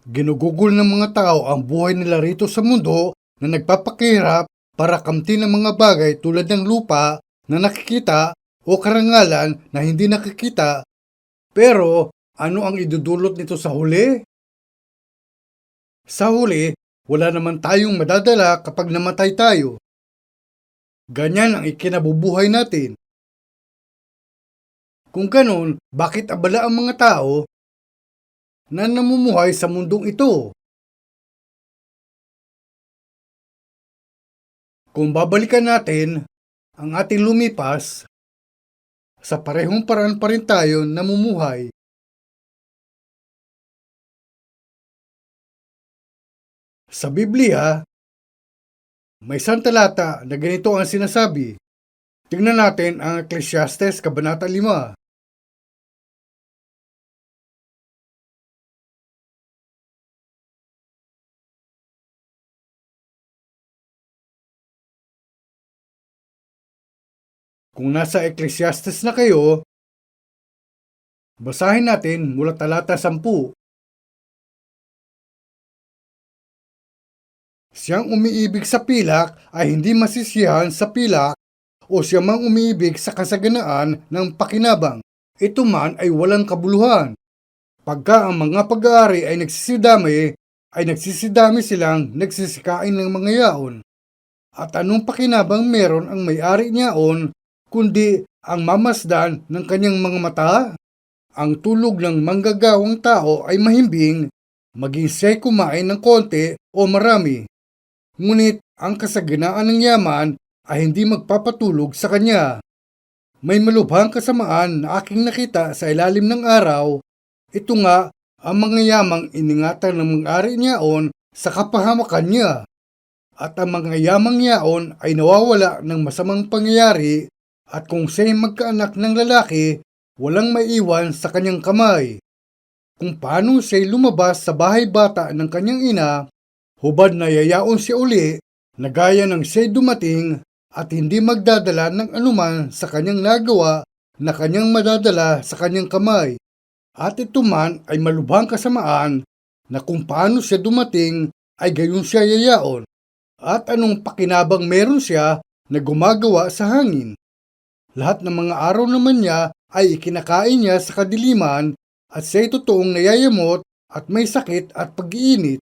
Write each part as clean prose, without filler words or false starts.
Ginugugol ng mga tao ang buhay nila rito sa mundo na nagpapakahirap para kamtin ng mga bagay tulad ng lupa na nakikita o karangalan na hindi nakikita. Pero ano ang idudulot nito sa huli? Sa huli, wala naman tayong madadala kapag namatay tayo. Ganyan ang ikinabubuhay natin. Kung ganon, bakit abala ang mga tao na namumuhay sa mundong ito? Kung babalikan natin ang ating lumipas, sa parehong paraan pa rin tayo namumuhay. Sa Biblia, may isang talata na ganito ang sinasabi. Tingnan natin ang Ecclesiastes Kabanata 5. Kung nasa Ecclesiastes na kayo, basahin natin mula talata 10. Siyang umiibig sa pilak ay hindi masisiyahan sa pilak o siya mang umiibig sa kasaganaan ng pakinabang. Ito man ay walang kabuluhan. Pagka ang mga pag-aari ay nagsisidami silang nagsisikain ng mga yaon. At anong pakinabang meron ang may-ari niyaon, kundi ang mamasdan ng kanyang mga mata? Ang tulog ng manggagawang tao ay mahimbing, maging siya'y kumain ng konti o marami. Ngunit ang kasaganaan ng yaman ay hindi magpapatulog sa kanya. May malubhang kasamaan na aking nakita sa ilalim ng araw. Ito nga ang mga yamang iningatan ng may-ari niyaon sa kapahamakan niya. At ang mga yamang yaon ay nawawala ng masamang pangyayari at kung siya'y magkaanak ng lalaki, walang maiwan sa kanyang kamay. Kung paano siya'y lumabas sa bahay bata ng kanyang ina, hubad na yayaon siya uli na gaya ng siya'y dumating at hindi magdadala ng anuman sa kanyang nagawa na kanyang madadala sa kanyang kamay. At ito man ay malubhang kasamaan na kung paano siya dumating ay gayon siya yayaon. At anong pakinabang meron siya na gumagawa sa hangin? Lahat ng mga araw naman niya ay ikinakain niya sa kadiliman at siya'y totoong nayayamot at may sakit at pag-iinit.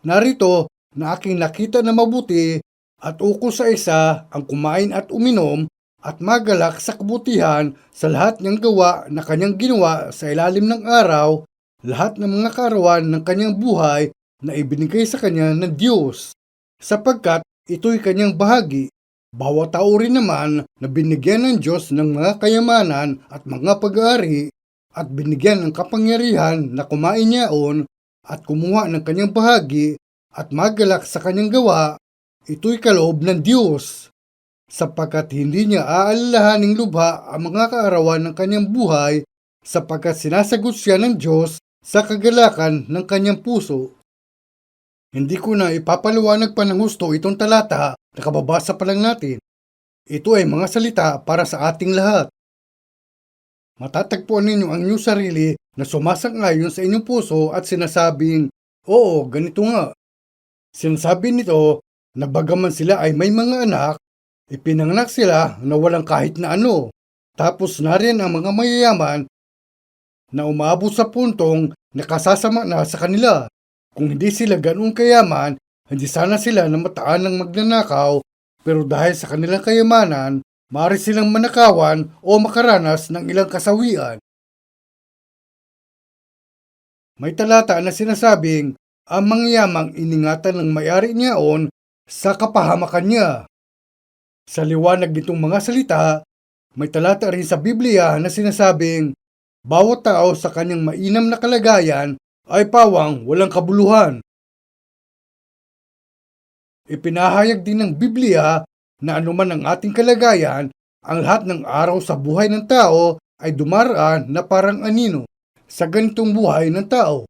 Narito na aking nakita na mabuti at ukol sa isa ang kumain at uminom at magalak sa kabutihan sa lahat niyang gawa na kanyang ginawa sa ilalim ng araw, lahat ng mga kaarawan ng kanyang buhay na ibinigay sa kanya ng Diyos, sapagkat ito'y kanyang bahagi. Bawat tao rin naman na binigyan ng Diyos ng mga kayamanan at mga pag-aari at binigyan ng kapangyarihan na kumain niyaon at kumuha ng kanyang bahagi at magalak sa kanyang gawa, ito'y kaloob ng Diyos, sapagkat hindi niya aalalahaning lubha ang mga kaarawan ng kanyang buhay, sapagkat sinasagot siya ng Diyos sa kagalakan ng kanyang puso. Hindi ko na ipapaliwanag pa ng husto itong talata na kababasa pa lang natin. Ito ay mga salita para sa ating lahat. Matatagpuan ninyo ang inyong sarili na sumasang-ayon sa inyong puso at sinasabing, oo, ganito nga. Sinasabi nito na bagaman sila ay may mga anak, ipinanganak sila na walang kahit na ano. Tapos nariyan ang mga mayayaman na umabot sa puntong nakasasama na sa kanila. Kung hindi sila ganoon kayaman, hindi sana sila namataan ng magnanakaw, pero dahil sa kanilang kayamanan, maaari silang manakawan o makaranas ng ilang kasawian. May talata na sinasabing, ang mangyayamang iningatan ng may-ari niyaon sa kapahamakan niya. Sa liwanag nitong mga salita, may talata rin sa Biblia na sinasabing, bawat tao sa kanyang mainam na kalagayan ay pawang walang kabuluhan. Ipinahayag din ng Biblia na anuman ang ating kalagayan, ang lahat ng araw sa buhay ng tao ay dumaraan na parang anino sa ganitong buhay ng tao.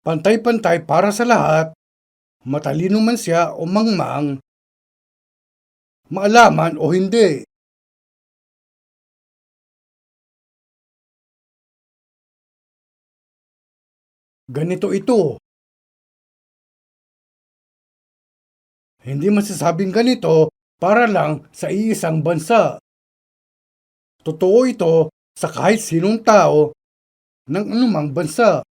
Pantay-pantay para sa lahat, matalino man siya o mangmang, maalaman o hindi. Ganito ito. Hindi masasabing ganito para lang sa iisang bansa. Totoo ito sa kahit sinong tao ng anumang bansa.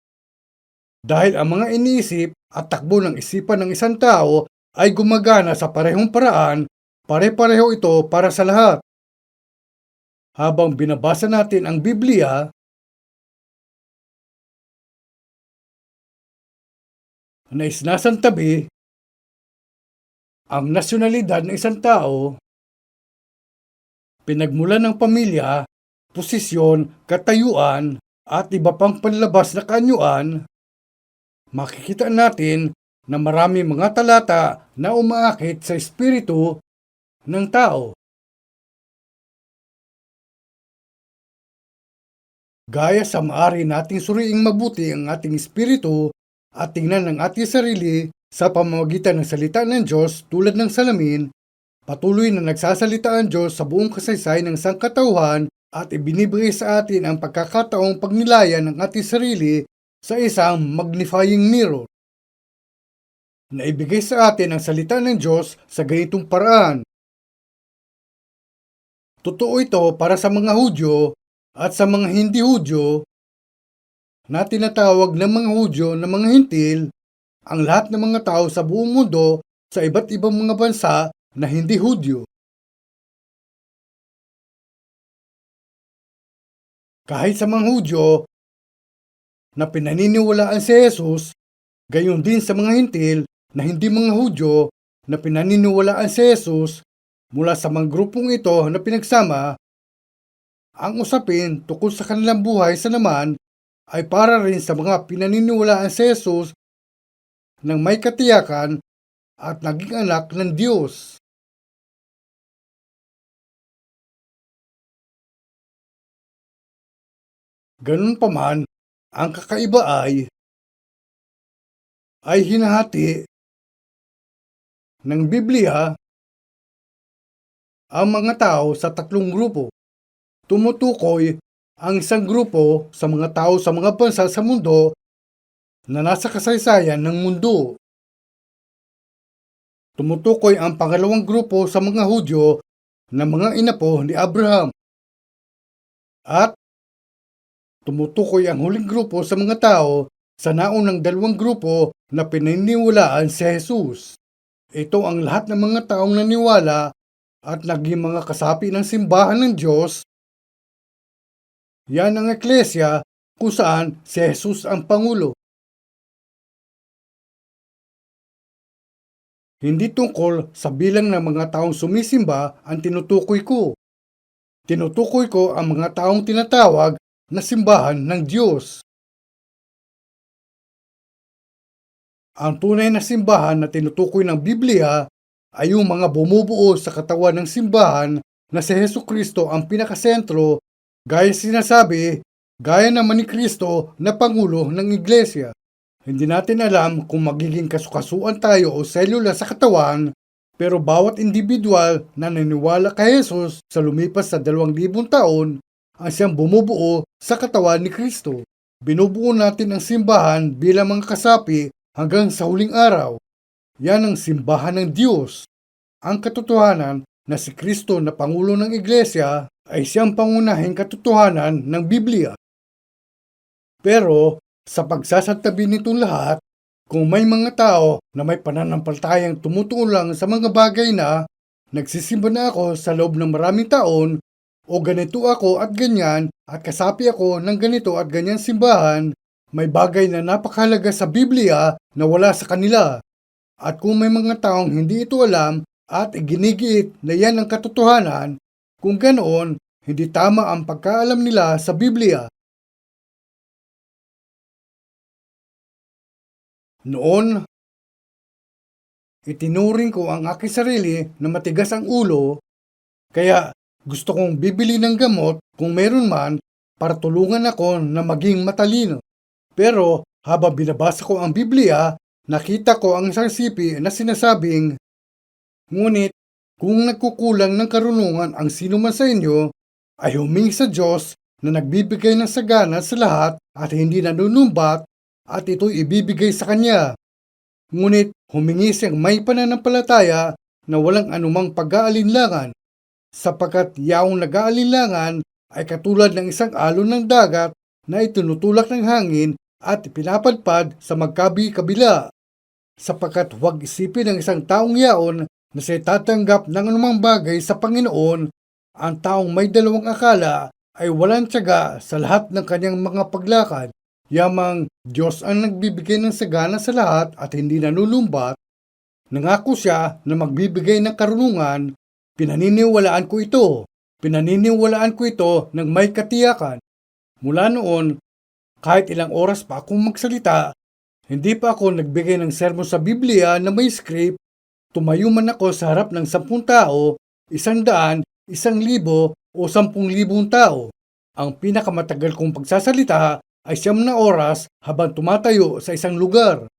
Dahil ang mga iniisip at takbo ng isipan ng isang tao ay gumagana sa parehong paraan, pare-pareho ito para sa lahat. Habang binabasa natin ang Biblia, na isinasantabi ang nasyonalidad ng isang tao, pinagmulan ng pamilya, posisyon, katayuan, at iba pang panlabas na kaanyuan, makikita natin na marami mga talata na umaakit sa espiritu ng tao. Gaya sa maaari nating suriing mabuti ang ating espiritu at tingnan ang ating sarili sa pamamagitan ng salita ng Diyos tulad ng salamin, patuloy na nagsasalita ang Diyos sa buong kasaysayan ng sangkatauhan at ibinibigay sa atin ang pagkakataong pagnilayan ng ating sarili sa isang magnifying mirror. Naibigay sa atin ang salita ng Diyos sa ganitong paraan. Totoo ito para sa mga Hudyo at sa mga hindi Hudyo na tinatawag ng mga Hudyo na mga hintil, ang lahat ng mga tao sa buong mundo sa iba't ibang mga bansa na hindi Hudyo. Kahit sa mga Hudyo na pinaniniwalaan si Jesus, gayon din sa mga hintil na hindi mga Hudyo na pinaniniwalaan si Jesus, mula sa mga grupong ito na pinagsama, ang usapin tungkol sa kanilang buhay sa laman ay para rin sa mga pinaniniwalaan si Jesus ng may katiyakan at naging anak ng Diyos. Ganun pa man, ang kakaiba ay hinahati ng Biblia ang mga tao sa tatlong grupo. Tumutukoy ang isang grupo sa mga tao sa mga bansa sa mundo na nasa kasaysayan ng mundo. Tumutukoy ang pangalawang grupo sa mga Hudyo na mga inapo ni Abraham. At tumutukoy ang huling grupo sa mga tao sa naunang dalawang grupo na pinaniniwalaan si Jesus. Ito ang lahat ng mga taong naniwala at naging mga kasapi ng simbahan ng Diyos. Yan ang Eklesya kung saan si Jesus ang Pangulo. Hindi tungkol sa bilang ng mga taong sumisimba ang tinutukoy ko. Tinutukoy ko ang mga taong tinatawag na simbahan ng Diyos. Ang tunay na simbahan na tinutukoy ng Biblia ay yung mga bumubuo sa katawan ng simbahan na si Jesucristo ang pinakasentro, gaya sinasabi, gaya naman ni Kristo na Pangulo ng Iglesia. Hindi natin alam kung magiging kasukasuan tayo o selula sa katawan, pero bawat individual na naniwala kay Jesus sa lumipas sa 2,000 taon ang siyang bumubuo sa katawan ni Kristo. Binubuo natin ang simbahan bilang mga kasapi hanggang sa huling araw. Yan ang simbahan ng Diyos. Ang katotohanan na si Kristo na Pangulo ng Iglesia ay siyang pangunahing katotohanan ng Biblia. Pero sa pagsasantabi nitong lahat, kung may mga tao na may pananampalatayang tumutuon lang sa mga bagay na nagsisimba na ako sa loob ng maraming taon, o ganito ako at ganyan at kasapi ako ng ganito at ganyan simbahan, may bagay na napakahalaga sa Biblia na wala sa kanila. At kung may mga taong hindi ito alam at iginigiit na yan ang katotohanan, kung ganoon, hindi tama ang pagkaalam nila sa Biblia. Noon, itinuring ko ang aking sarili na matigas ang ulo, kaya gusto kong bibili ng gamot kung meron man para tulungan ako na maging matalino. Pero habang binabasa ko ang Biblia, nakita ko ang isang sipi na sinasabing, ngunit kung nagkukulang ng karunungan ang sino man sa inyo, ay humingi sa Diyos na nagbibigay ng sagana sa lahat at hindi nanunumbat at ito'y ibibigay sa kanya. Ngunit humingi siyang may pananampalataya na walang anumang pag-aalinlangan, sapagkat yaong nag-aalinlangan ay katulad ng isang alon ng dagat na itinutulak ng hangin at pinapadpad sa magkabi-kabila. Sapagkat huwag isipin ng isang taong yaon na siya tatanggap ng anumang bagay sa Panginoon. Ang taong may dalawang akala ay walang tiyaga sa lahat ng kanyang mga paglakad. Yamang Diyos ang nagbibigay ng sagana sa lahat at hindi nanulumbat. Nangako siya na magbibigay ng karunungan. Pinaniniwalaan ko ito. Pinaniniwalaan ko ito ng may katiyakan. Mula noon, kahit ilang oras pa akong magsalita, hindi pa ako nagbigay ng sermon sa Biblia na may script. Tumayo man ako sa harap ng 10 tao, 100, 1,000 o 10,000 tao. Ang pinakamatagal kong pagsasalita ay 9 na oras habang tumatayo sa isang lugar.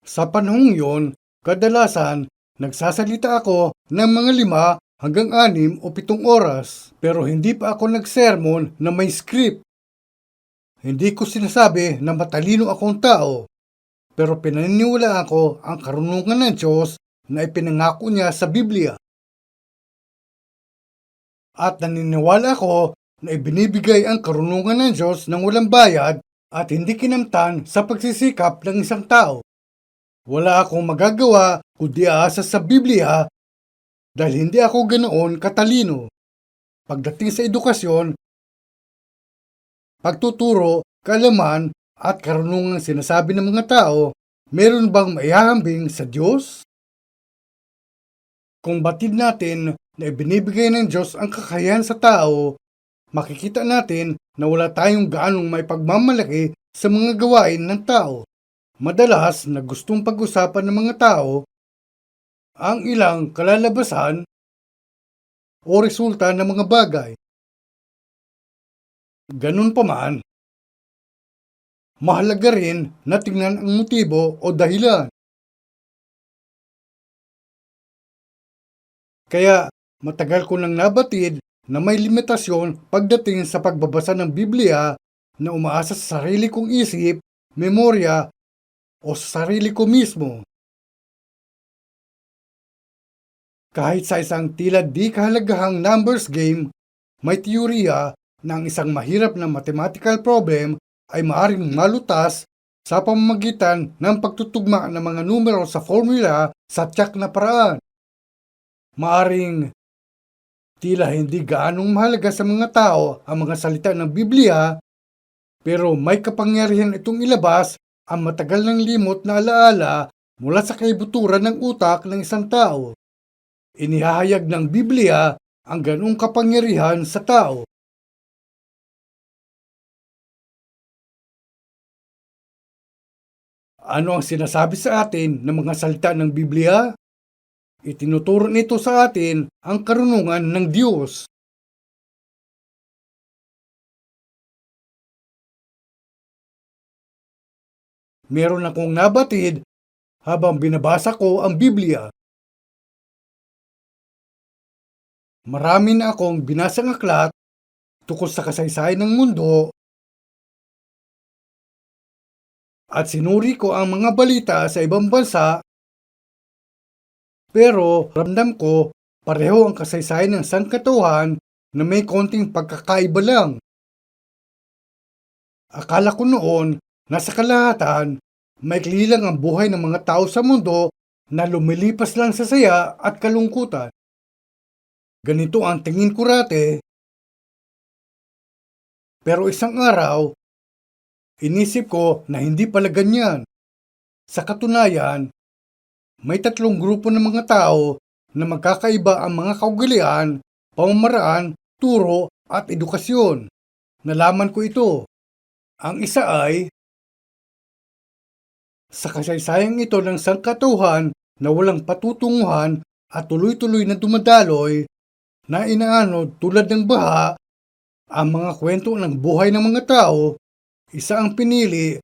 Sa panahong yon, kadalasan nagsasalita ako ng mga 5 hanggang 6 o 7 oras, pero hindi pa ako nagsermon na may script. Hindi ko sinasabi na matalino akong tao, pero pinaniniwalaan ko ang karunungan ng Diyos na ipinangako niya sa Biblia. At naniniwala ako na ibinibigay ang karunungan ng Diyos ng walang bayad at hindi kinamtan sa pagsisikap ng isang tao. Wala akong magagawa kundi aasa sa Biblia dahil hindi ako ganoon katalino. Pagdating sa edukasyon, pagtuturo, kaalaman at karunungang sinasabi ng mga tao, meron bang maihahambing sa Diyos? Kung batid natin na ibinibigay ng Diyos ang kakayahan sa tao, makikita natin na wala tayong gaanong may pagmamalaki sa mga gawain ng tao. Madalas na gustong pag-usapan ng mga tao ang ilang kalalabasan o resulta ng mga bagay. Ganun pa man, mahalaga rin na tingnan ang motibo o dahilan. Kaya matagal ko nang nabatid na may limitasyon pagdating sa pagbabasa ng Biblia na umaasa sa sarili kong isip, memorya o sa sarili ko mismo. Kahit sa isang tila di kahalagahang numbers game, may teorya na ang isang mahirap na mathematical problem ay maaring malutas sa pamamagitan ng pagtutugma ng mga numero sa formula sa tiyak na paraan. Maaring tila hindi gaanong mahalaga sa mga tao ang mga salita ng Biblia, pero may kapangyarihan itong ilabas ang matagal ng limot na alaala mula sa kaibuturan ng utak ng isang tao. Inihahayag ng Biblia ang ganong kapangyarihan sa tao. Ano ang sinasabi sa atin ng mga salita ng Biblia? Itinuturo nito sa atin ang karunungan ng Diyos. Meron akong nabatid habang binabasa ko ang Biblia. Marami na akong binasang aklat tungkol sa kasaysayan ng mundo at sinuri ko ang mga balita sa ibang bansa, pero ramdam ko pareho ang kasaysayan ng sangkatauhan na may konting pagkakaiba lang. Akala ko noon na sa kalahatan, maikli lang ang buhay ng mga tao sa mundo na lumilipas lang sa saya at kalungkutan. Ganito ang tingin ko rate. Pero isang araw, inisip ko na hindi pala ganyan. Sa katunayan, may 3 grupo ng mga tao na magkakaiba ang mga kaugalian, pamamaraan, turo at edukasyon. Nalaman ko ito. Ang isa ay, sa kasaysayang ito ng sangkatauhan na walang patutunguhan at tuloy-tuloy na dumadaloy, na inaanod tulad ng baha, ang mga kwento ng buhay ng mga tao, isa ang pinili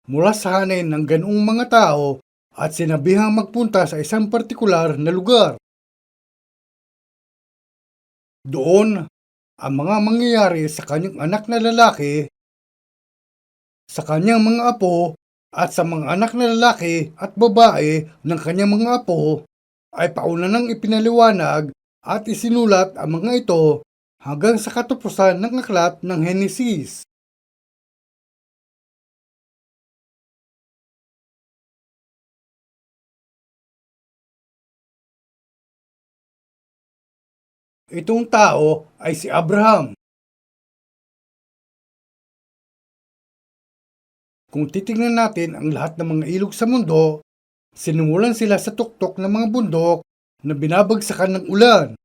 mula sa hanay ng ganoong mga tao at sinabihang magpunta sa isang partikular na lugar. Doon, ang mga mangyayari sa kanyang anak na lalaki, sa kanyang mga apo, at sa mga anak na lalaki at babae ng kanyang mga apo, ay pauna nang ipinaliwanag at isinulat ang mga ito hanggang sa katapusan ng aklat ng Henesis. Itong tao ay si Abraham. Kung titingnan natin ang lahat ng mga ilog sa mundo, sinimulan sila sa tuktok ng mga bundok na binabagsakan ng ulan.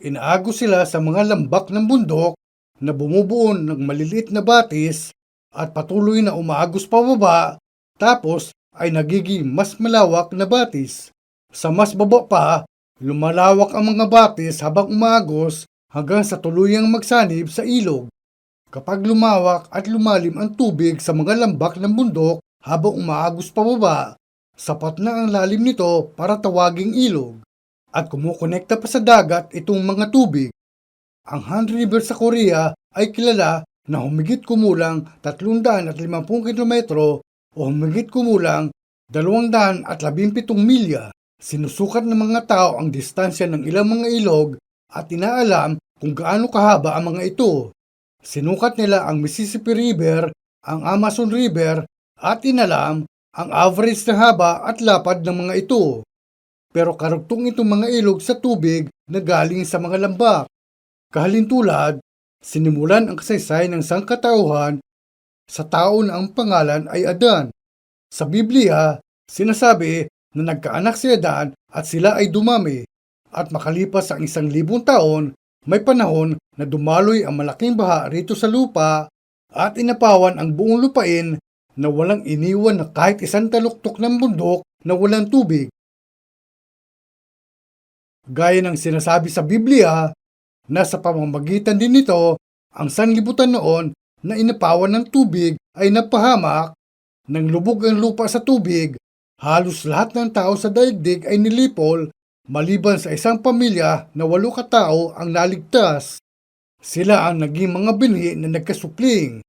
Inaagos sila sa mga lambak ng bundok na bumubuo ng maliliit na batis at patuloy na umaagos pababa, tapos ay nagiging mas malawak na batis. Sa mas baba pa, lumalawak ang mga batis habang umaagos hanggang sa tuluyang magsanib sa ilog. Kapag lumawak at lumalim ang tubig sa mga lambak ng bundok habang umaagos pababa, sapat na ang lalim nito para tawaging ilog. At kumukonekta pa sa dagat itong mga tubig. Ang Han River sa Korea ay kilala na humigit kumulang 350 kilometro o humigit kumulang 217 milya. Sinusukat ng mga tao ang distansya ng ilang mga ilog at inaalam kung gaano kahaba ang mga ito. Sinukat nila ang Mississippi River, ang Amazon River, at inalam ang average na haba at lapad ng mga ito. Pero karugtong itong mga ilog sa tubig na galing sa mga lambak. Kahalintulad, sinimulan ang kasaysayan ng sangkatauhan sa tao na ang pangalan ay Adan. Sa Biblia, sinasabi na nagkaanak si Adan at sila ay dumami. At makalipas ang 1,000 taon, may panahon na dumaloy ang malaking baha rito sa lupa at inapawan ang buong lupain na walang iniwan na kahit isang taluktok ng bundok na walang tubig. Gaya ng sinasabi sa Biblia, na sa pamamagitan din nito, ang sanlibutan noon na inapawan ng tubig ay napahamak, nang lubog ang lupa sa tubig, halos lahat ng tao sa daigdig ay nilipol, maliban sa isang pamilya na 8 katao ang naligtas. Sila ang naging mga binhi na nagkasukling.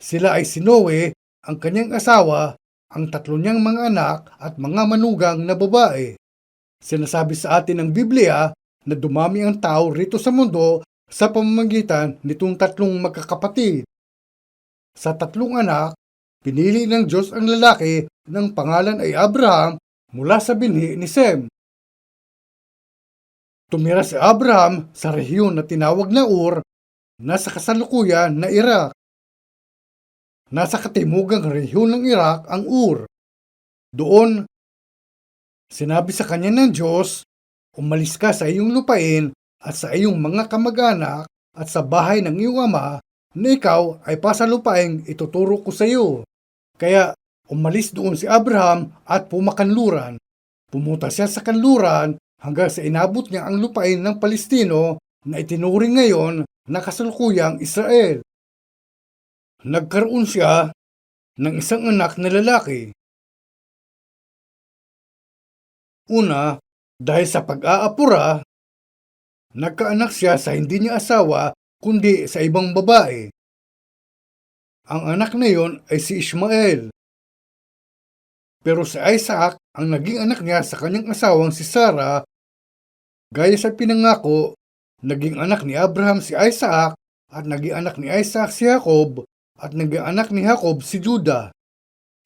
Sila ay si Noe, ang kanyang asawa, ang 3 niyang mga anak at mga manugang na babae. Sinasabi sa atin ng Biblia na dumami ang tao rito sa mundo sa pamamagitan nitong 3 magkakapatid. Sa 3 anak, pinili ng Diyos ang lalaki ng pangalan ay Abraham mula sa binhi ni Sem. Tumira si Abraham sa rehiyon na tinawag na Ur, nasa kasalukuyan na Iraq. Nasa katimugang rehiyon ng Iraq ang Ur. Doon, sinabi sa kanya ng Diyos, umalis ka sa iyong lupain at sa iyong mga kamag-anak at sa bahay ng iyong ama na ikaw ay pasalupaing ituturo ko sa iyo. Kaya umalis doon si Abraham at pumakanluran. Pumunta siya sa kanluran hanggang sa inabot niya ang lupain ng Palestino na itinuring ngayon na kasalukuyang Israel. Nagkaroon siya ng isang anak na lalaki. Una, dahil sa pag-aapura, nagkaanak siya sa hindi niya asawa kundi sa ibang babae. Ang anak na yon ay si Ishmael. Pero si Isaac ang naging anak niya sa kanyang asawang si Sarah. Gaya sa pinangako, naging anak ni Abraham si Isaac at naging anak ni Isaac si Jacob at naging anak ni Jacob si Judah.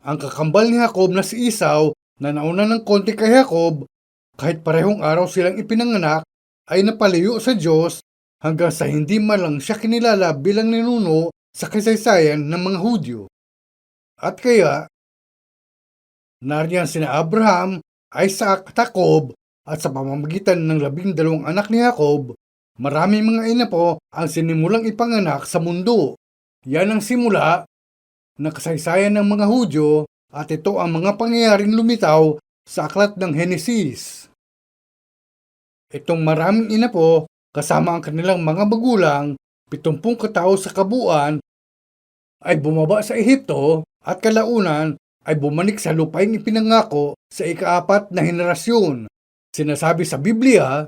Ang kakambal ni Jacob na si Esau na nauna ng konti kay Jacob, kahit parehong araw silang ipinanganak, ay napalayo sa Diyos hanggang sa hindi man lang siya kinilala bilang ninuno sa kasaysayan ng mga Hudyo. At kaya, nariyan sina Abraham, Isaac at Jacob at sa pamamagitan ng 12 anak ni Jacob, maraming mga inapo ang sinimulang ipanganak sa mundo. Yan ang simula ng kasaysayan ng mga Hudyo at ito ang mga pangyayaring lumitaw sa aklat ng Henesis. Itong maraming inapo kasama ang kanilang mga magulang, 70 katao sa kabuuan, ay bumaba sa Ehipto at kalaunan ay bumalik sa lupaing ipinangako sa ika-4 na henerasyon. Sinasabi sa Biblia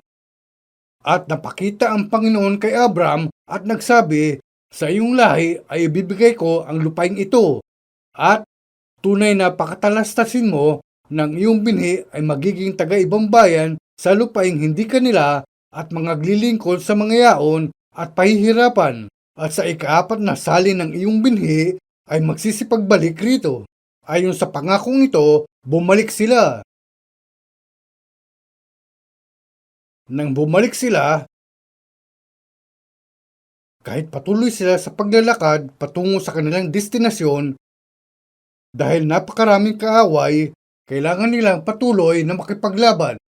At napakita ang Panginoon kay Abram at nagsabi, sa iyong lahi ay ibibigay ko ang lupaing ito at tunay na pakatalastasin mo ng iyong binhi ay magiging taga-ibang bayan sa lupaing hindi kanila at mga glilingkod sa mga yaon at pahihirapan. At sa ikaapat na salin ng iyong binhi ay magsisipagbalik rito. Ayon sa pangakong ito, bumalik sila. Nang bumalik sila, kahit patuloy sila sa paglalakad patungo sa kanilang destinasyon, dahil napakaraming kaaway, kailangan nilang patuloy na makipaglaban.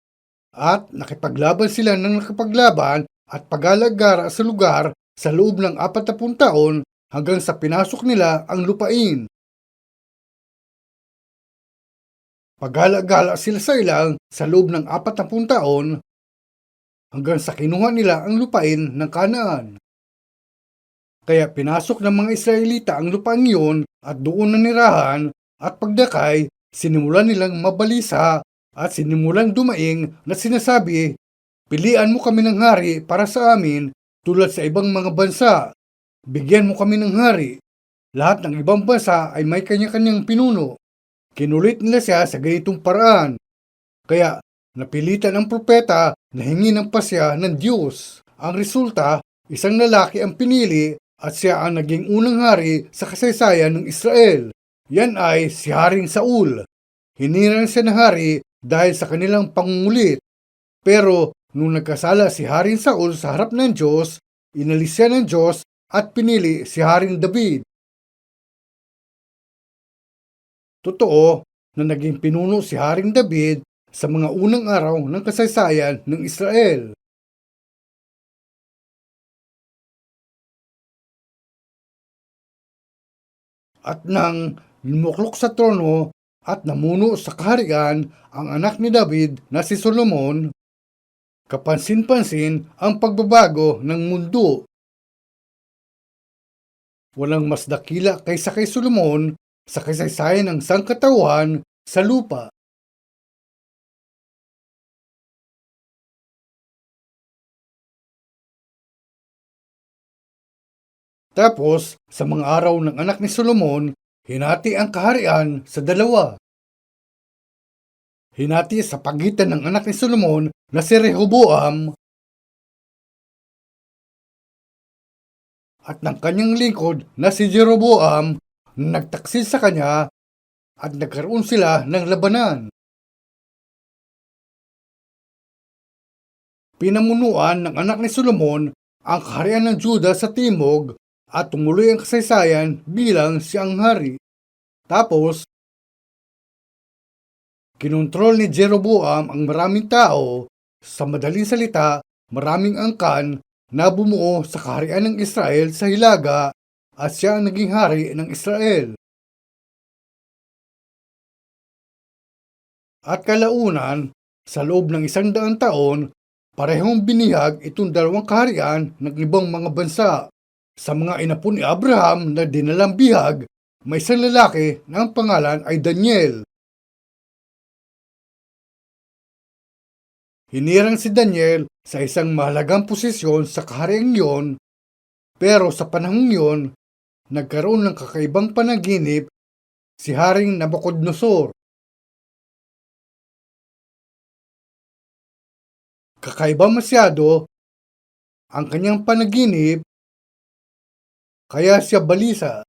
At nakipaglaban sila ng nakipaglaban at pag-alagara sa lugar sa loob ng 40 taon hanggang sa pinasok nila ang lupain. Pag-alagala sila sa ilang sa loob ng 40 taon hanggang sa kinuha nila ang lupain ng Kanaan. Kaya pinasok ng mga Israelita ang lupain iyon at doon nanirahan at pagdakay, sinimulan nilang mabalisa at sinimulang dumaing na sinasabi, pilian mo kami ng hari para sa amin tulad sa ibang mga bansa. Bigyan mo kami ng hari. Lahat ng ibang bansa ay may kanya-kanyang pinuno. Kinulit nila siya sa ganitong paraan. Kaya napilitan ang propeta na hingi ng pasya ng Diyos. Ang resulta, isang lalaki ang pinili at siya ang naging unang hari sa kasaysayan ng Israel. Yan ay si Haring Saul. Hinirang siya na hari dahil sa kanilang pangungulit. Pero nung nagkasala si Haring Saul sa harap ng Diyos, inalis siya ng Diyos at pinili si Haring David. Totoo na naging pinuno si Haring David sa mga unang araw ng kasaysayan ng Israel. At nang lumuklok sa trono at namuno sa kaharian ang anak ni David na si Solomon, kapansin-pansin ang pagbabago ng mundo. Walang mas dakila kaysa kay Solomon sa kasaysayan ng sangkatauhan sa lupa. Tapos, sa mga araw ng anak ni Solomon, hinati ang kaharian sa dalawa. Hinati sa pagitan ng anak ni Solomon na si Rehoboam at ng kanyang lingkod na si Jeroboam na nagtaksil sa kanya at nagkaroon sila ng labanan. Pinamunuan ng anak ni Solomon ang kaharian ng Juda sa timog at tumuloy ang kasaysayan bilang siyang hari. Tapos, kinontrol ni Jeroboam ang maraming tao, sa madaling salita, maraming angkan na bumuo sa kaharian ng Israel sa hilaga at siya ang naging hari ng Israel. At kalaunan, sa loob ng 100 taon, parehong binihag itong dalawang kaharian ng ibang mga bansa. Sa mga inapo ni Abraham na dinalang bihag, may isang lalaki na ang pangalan ay Daniel. Hinirang si Daniel sa isang mahalagang posisyon sa kahariang iyon, pero sa panahong iyon, nagkaroon ng kakaibang panaginip si Haring Nabucodonosor. Kakaiba masyado ang kanyang panaginip, kaya siya balisa.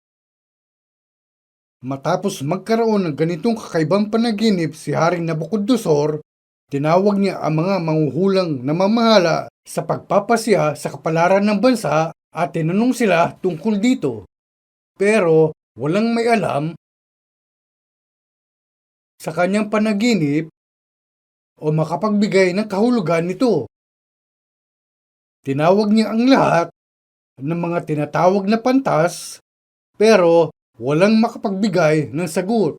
Matapos magkaroon ng ganitong kakaibang panaginip si Haring Nabucodonosor, tinawag niya ang mga manghuhulang namamahala sa pagpapasya sa kapalaran ng bansa at tinanong sila tungkol dito. Pero walang may alam sa kanyang panaginip o makapagbigay ng kahulugan nito. Tinawag niya ang lahat ng mga tinatawag na pantas, pero walang makapagbigay ng sagot.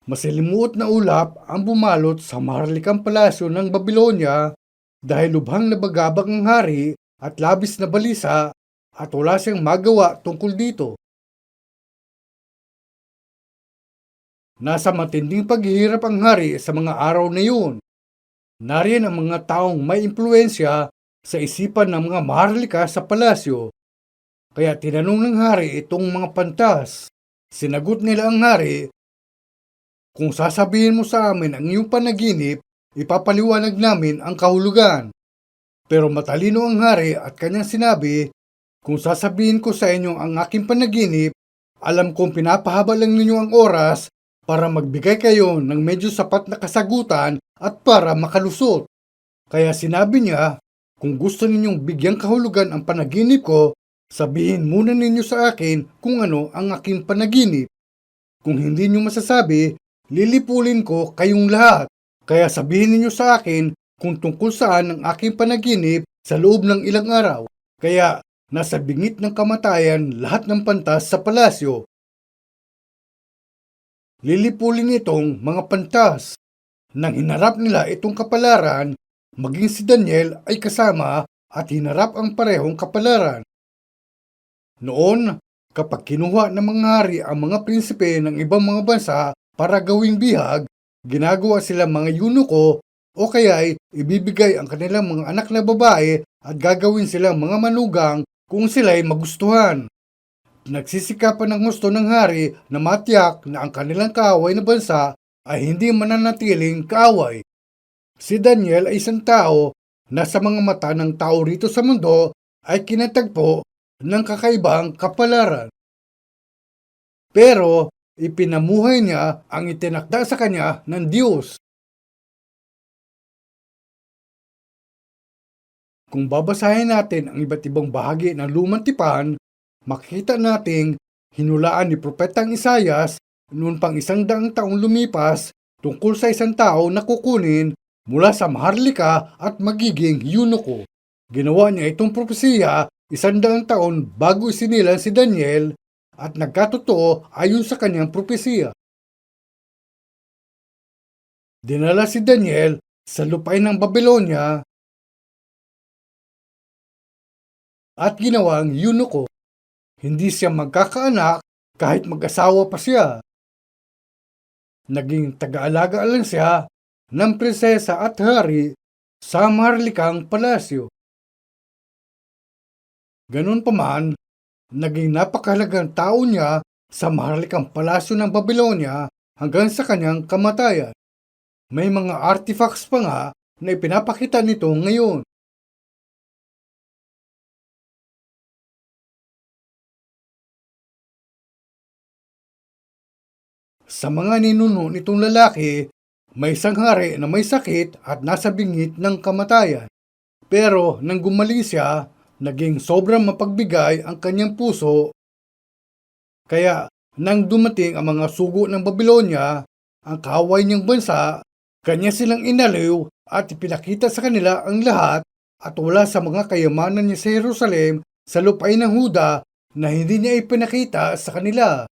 Masalimuot na ulap ang bumalot sa maharlikang palasyo ng Babylonia dahil lubhang nabagabag ang hari at labis na balisa at wala siyang magawa tungkol dito. Nasa matinding paghihirap ang hari sa mga araw na yun. Nariyan ang mga taong may impluensya sa isipan ng mga maharlika sa palasyo. Kaya tinanong ng hari itong mga pantas. Sinagot nila ang hari, "Kung sasabihin mo sa amin ang iyong panaginip, ipapaliwanag namin ang kahulugan." Pero matalino ang hari at kanyang sinabi, "Kung sasabihin ko sa inyo ang aking panaginip, alam kong pinapahaba lang ninyo ang oras para magbigay kayo ng medyo sapat na kasagutan at para makalusot." Kaya sinabi niya, "Kung gusto ninyong bigyang kahulugan ang panaginip ko, sabihin muna ninyo sa akin kung ano ang aking panaginip. Kung hindi nyo masasabi, lilipulin ko kayong lahat. Kaya sabihin ninyo sa akin kung tungkol saan ang aking panaginip sa loob ng ilang araw." Kaya nasa bingit ng kamatayan lahat ng pantas sa palasyo. Lilipulin itong mga pantas. Nang hinarap nila itong kapalaran, maging si Daniel ay kasama at hinarap ang parehong kapalaran. Noon, kapag kinuha ng mga hari ang mga prinsipe ng ibang mga bansa para gawing bihag, ginagawa sila mga eunuko o kaya ay ibibigay ang kanilang mga anak na babae at gagawin silang mga manugang kung sila'y magustuhan. Nagsisikapan ng gusto ng hari na matiyak na ang kanilang kaaway na bansa ay hindi mananatiling kaaway. Si Daniel ay isang tao na sa mga mata ng tao rito sa mundo ay kinatagpo ng kakaibang kapalaran. Pero ipinamuhay niya ang itinakda sa kanya ng Diyos. Kung babasahin natin ang iba't ibang bahagi ng Lumang Tipan, makikita nating hinulaan ni Propetang Isayas noon pang 100 taong lumipas tungkol sa isang tao na kukunin mula sa maharlika at magiging eunuko. Ginawa niya itong propesiya 100 taon bago isinilang si Daniel at nagkatotoo ayon sa kanyang propesiya. Dinala si Daniel sa lupain ng Babylonia at ginawang eunuko. Hindi siya magkakaanak kahit mag-asawa pa siya. Naging taga-alaga lang siya ng prinsesa at hari sa maharlikang palasyo. Ganun pa man, naging napakahalagang tao niya sa maharlikang palasyo ng Babylonia hanggang sa kanyang kamatayan. May mga artifacts pa nga na ipinapakita nito ngayon. Sa mga ninuno nitong lalaki, may isang hari na may sakit at nasa bingit ng kamatayan. Pero nang gumaling siya, naging sobrang mapagbigay ang kanyang puso. Kaya nang dumating ang mga sugo ng Babylonia, ang kaaway niyang bansa, kanya silang inaliw at ipinakita sa kanila ang lahat at wala sa mga kayamanan niya sa Jerusalem sa lupain ng Huda na hindi niya ipinakita sa kanila.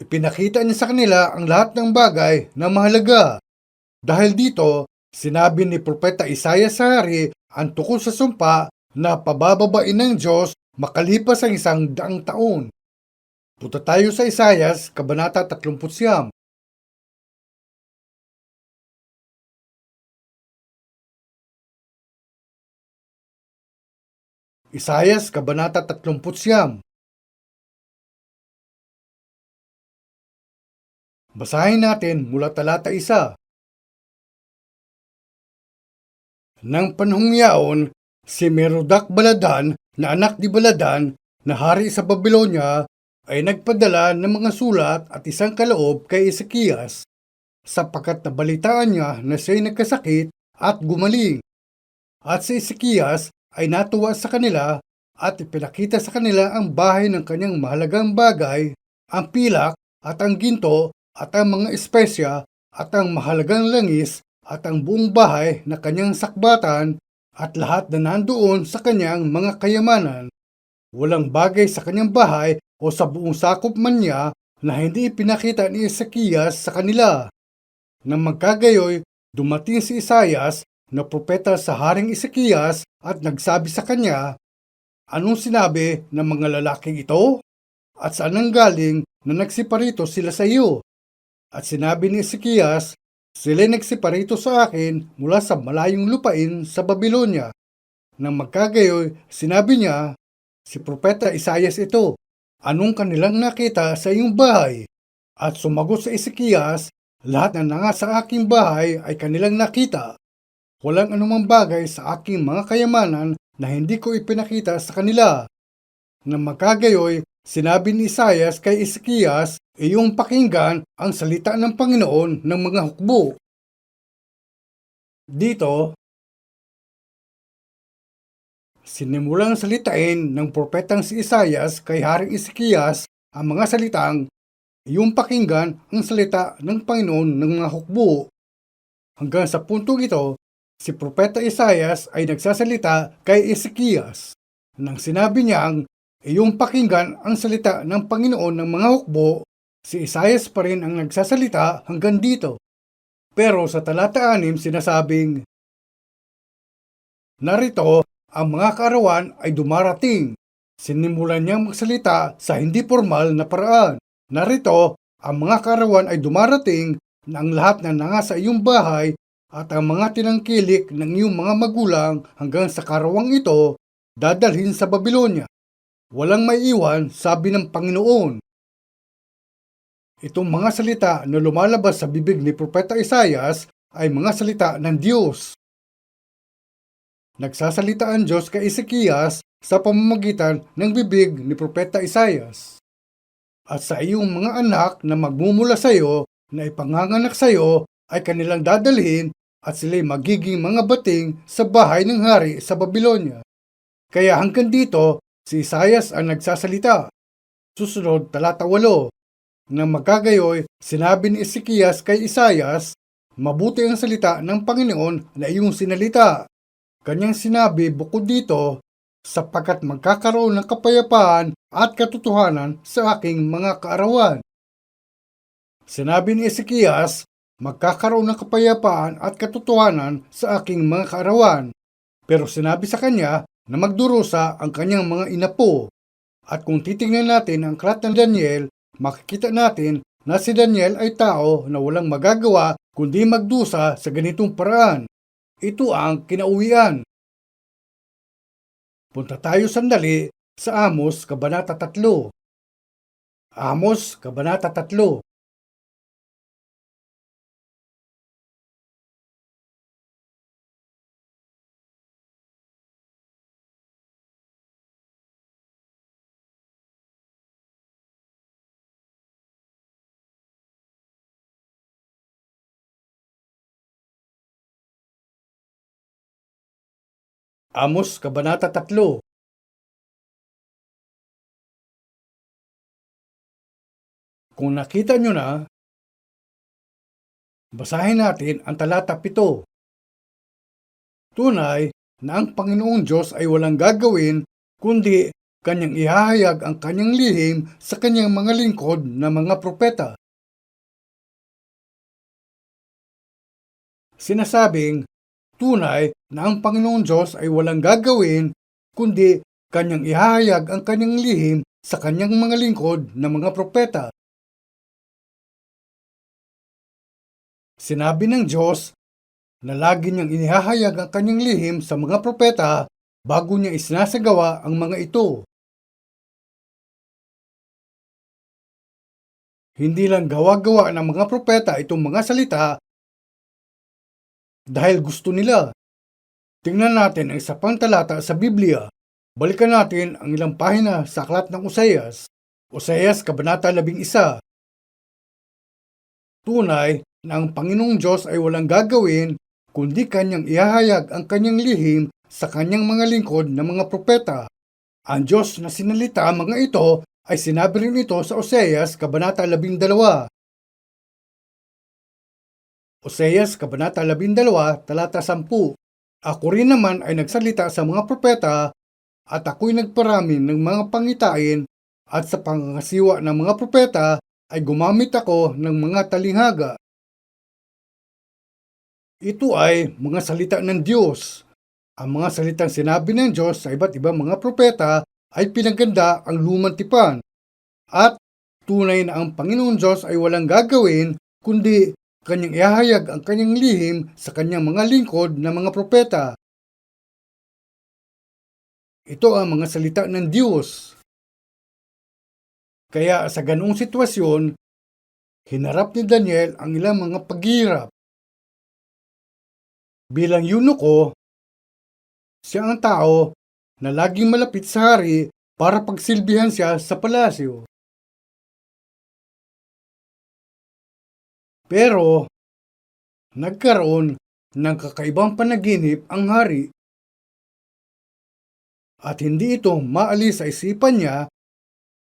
Ipinakita niya sa kanila ang lahat ng bagay na mahalaga. Dahil dito, sinabi ni Propeta Isaias sa hari ang tungkol sa sumpa na pabababain ng Diyos makalipas ang 100 taon. Punta tayo sa Isaias, Kabanata 39. Isaias, Kabanata 39. Basahin natin mula talata 1. Nang panahong yaon, si Merodach-Baladan na anak ni Baladan na hari sa Babylonia ay nagpadala ng mga sulat at isang kaloob kay Ezekias sapagkat nabalitaan niya na siya'y nagkasakit at gumaling. At si Ezekias ay natuwa sa kanila at ipinakita sa kanila ang bahay ng kanyang mahalagang bagay, ang pilak at ang ginto at ang mga espesya at ang mahalagang langis at ang buong bahay na kanyang sakbatan at lahat na nandoon sa kanyang mga kayamanan. Walang bagay sa kanyang bahay o sa buong sakop man niya na hindi ipinakita ni Ezekias sa kanila. Nang magkagayoy, dumating si Isaias na propeta sa Haring Ezekias at nagsabi sa kanya, "Anong sinabi ng mga lalaking ito? At saan nanggaling na nagsiparito sila sa iyo?" At sinabi ni Ezekias, Sila nagseparito sa akin mula sa malayong lupain sa Babylonia. Nang magkagayoy, sinabi niya, si Propeta Isaias ito, anong kanilang nakita sa iyong bahay? At sumagot sa Ezekias, lahat na nanga sa aking bahay ay kanilang nakita. Walang anumang bagay sa aking mga kayamanan na hindi ko ipinakita sa kanila. Nang magkagayoy, sinabi ni Isaias kay Ezekias, iyong pakinggan ang salita ng Panginoon ng mga hukbo. Dito, sinimulang salitain ng propetang si Isaias kay Haring Ezekias ang mga salitang, iyong pakinggan ang salita ng Panginoon ng mga hukbo. Hanggang sa puntong ito, si Propeta Isaias ay nagsasalita kay Ezekias. Nang sinabi niyang, iyong pakinggan ang salita ng Panginoon ng mga hukbo, si Isaias pa rin ang nagsasalita hanggang dito. Pero sa talata 6 sinasabing, narito, ang mga kaarawan ay dumarating. Sinimulan niyang magsalita sa hindi formal na paraan. Narito, ang mga kaarawan ay dumarating na ang lahat na nanga sa iyong bahay at ang mga tinangkilik ng iyong mga magulang hanggang sa karawang ito dadalhin sa Babylonia. Walang maiiwan, sabi ng Panginoon. Itong mga salita na lumalabas sa bibig ni Propeta Isaias ay mga salita ng Diyos. Nagsasalita ang Diyos kay Ezekias sa pamamagitan ng bibig ni Propeta Isaias. At sa iyong mga anak na magmumula sa iyo, na ipanganganak sa iyo, ay kanilang dadalhin at sila'y magiging mga bating sa bahay ng hari sa Babylonia. Kaya hanggang dito, si Isaias ang nagsasalita. Susunod, talata 8. Nang magkagayoy, sinabi ni Ezekias kay Isaias, mabuti ang salita ng Panginoon na iyong sinalita. Kanyang sinabi bukod dito, sapagkat magkakaroon ng kapayapaan at katotohanan sa aking mga kaarawan. Sinabi ni Ezekias, magkakaroon ng kapayapaan at katotohanan sa aking mga kaarawan. Pero sinabi sa kanya na magdurusa ang kanyang mga inapo. At kung titingnan natin ang aklat ng Daniel, makikita natin na si Daniel ay tao na walang magagawa kundi magdusa sa ganitong paraan. Ito ang kinauwian. Punta tayo sandali sa Amos, Kabanata 3. Amos, Kabanata 3. Amos, Kabanata 3. Kung nakita nyo na, basahin natin ang talata 7. Tunay na ang Panginoong Diyos ay walang gagawin, kundi kanyang ihahayag ang kanyang lihim sa kanyang mga lingkod na mga propeta. Sinasabing, tunay na ang Panginoong Diyos ay walang gagawin, kundi kanyang ihahayag ang kanyang lihim sa kanyang mga lingkod na mga propeta. Sinabi ng Diyos na lagi niyang inihahayag ang kanyang lihim sa mga propeta bago niya isinasagawa ang mga ito. Hindi lang gawa-gawa ng mga propeta itong mga salita dahil gusto nila. Tingnan natin ang isa pang talata sa Biblia. Balikan natin ang ilang pahina sa aklat ng Oseas. Oseas, Kabanata 11. Tunay na ang Panginoong Diyos ay walang gagawin, kundi kanyang ihahayag ang kanyang lihim sa kanyang mga lingkod na mga propeta. Ang Diyos na sinalita mga ito ay sinabi rin ito sa Oseas, Kabanata 12. Oseas, Kabanata 12, talata 10. Ako rin naman ay nagsalita sa mga propeta at ako'y nagparami ng mga pangitain at sa pangangasiwa ng mga propeta ay gumamit ako ng mga talinghaga. Ito ay mga salita ng Diyos. Ang mga salitang sinabi ng Diyos sa iba't ibang mga propeta ay pinaganda ang lumang tipan. At tunay na ang Panginoon Diyos ay walang gagawin kundi kanyang ihahayag ang kanyang lihim sa kanyang mga lingkod na mga propeta. Ito ang mga salita ng Diyos. Kaya sa ganoong sitwasyon, hinarap ni Daniel ang ilang mga paghihirap. Bilang eunuko, siya ang tao na laging malapit sa hari para pagsilbihan siya sa palasyo. Pero, nagkaroon ng kakaibang panaginip ang hari at hindi ito maalis sa isipan niya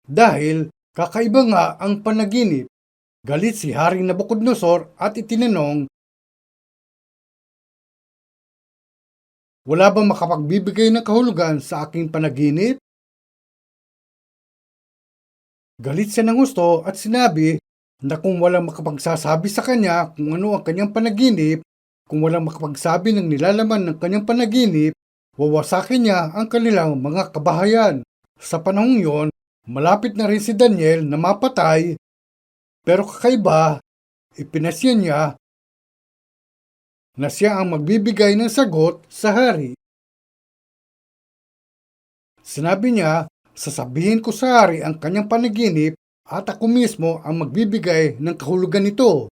dahil kakaiba nga ang panaginip. Galit si Haring Nabucodonosor at itinanong, "Wala bang makapagbibigay ng kahulugan sa aking panaginip?" Galit siya ng gusto at sinabi na kung walang makapagsasabi sa kanya kung ano ang kanyang panaginip, kung walang makapagsabi ng nilalaman ng kanyang panaginip, wawasakin niya ang kanilang mga kabahayan. Sa panahong yon, malapit na rin si Daniel na mapatay, pero kakaiba, ipinasya niya na siya ang magbibigay ng sagot sa hari. Sinabi niya, sasabihin ko sa hari ang kanyang panaginip at ako mismo ang magbibigay ng kahulugan nito.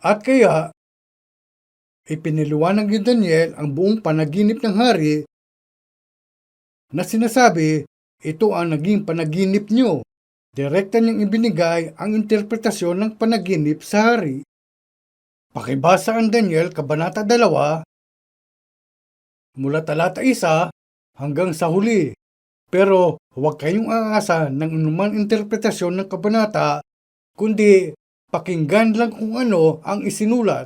At kaya, ipiniliwanag ni Daniel ang buong panaginip ng hari na sinasabi, ito ang naging panaginip niyo. Direkta niyang ibinigay ang interpretasyon ng panaginip sa hari. Pakibasa ang Daniel Kabanata 2, mula talata 1 hanggang sa huli. Pero huwag kayong aasa ng anumang interpretasyon ng kabanata, kundi pakinggan lang kung ano ang isinulat.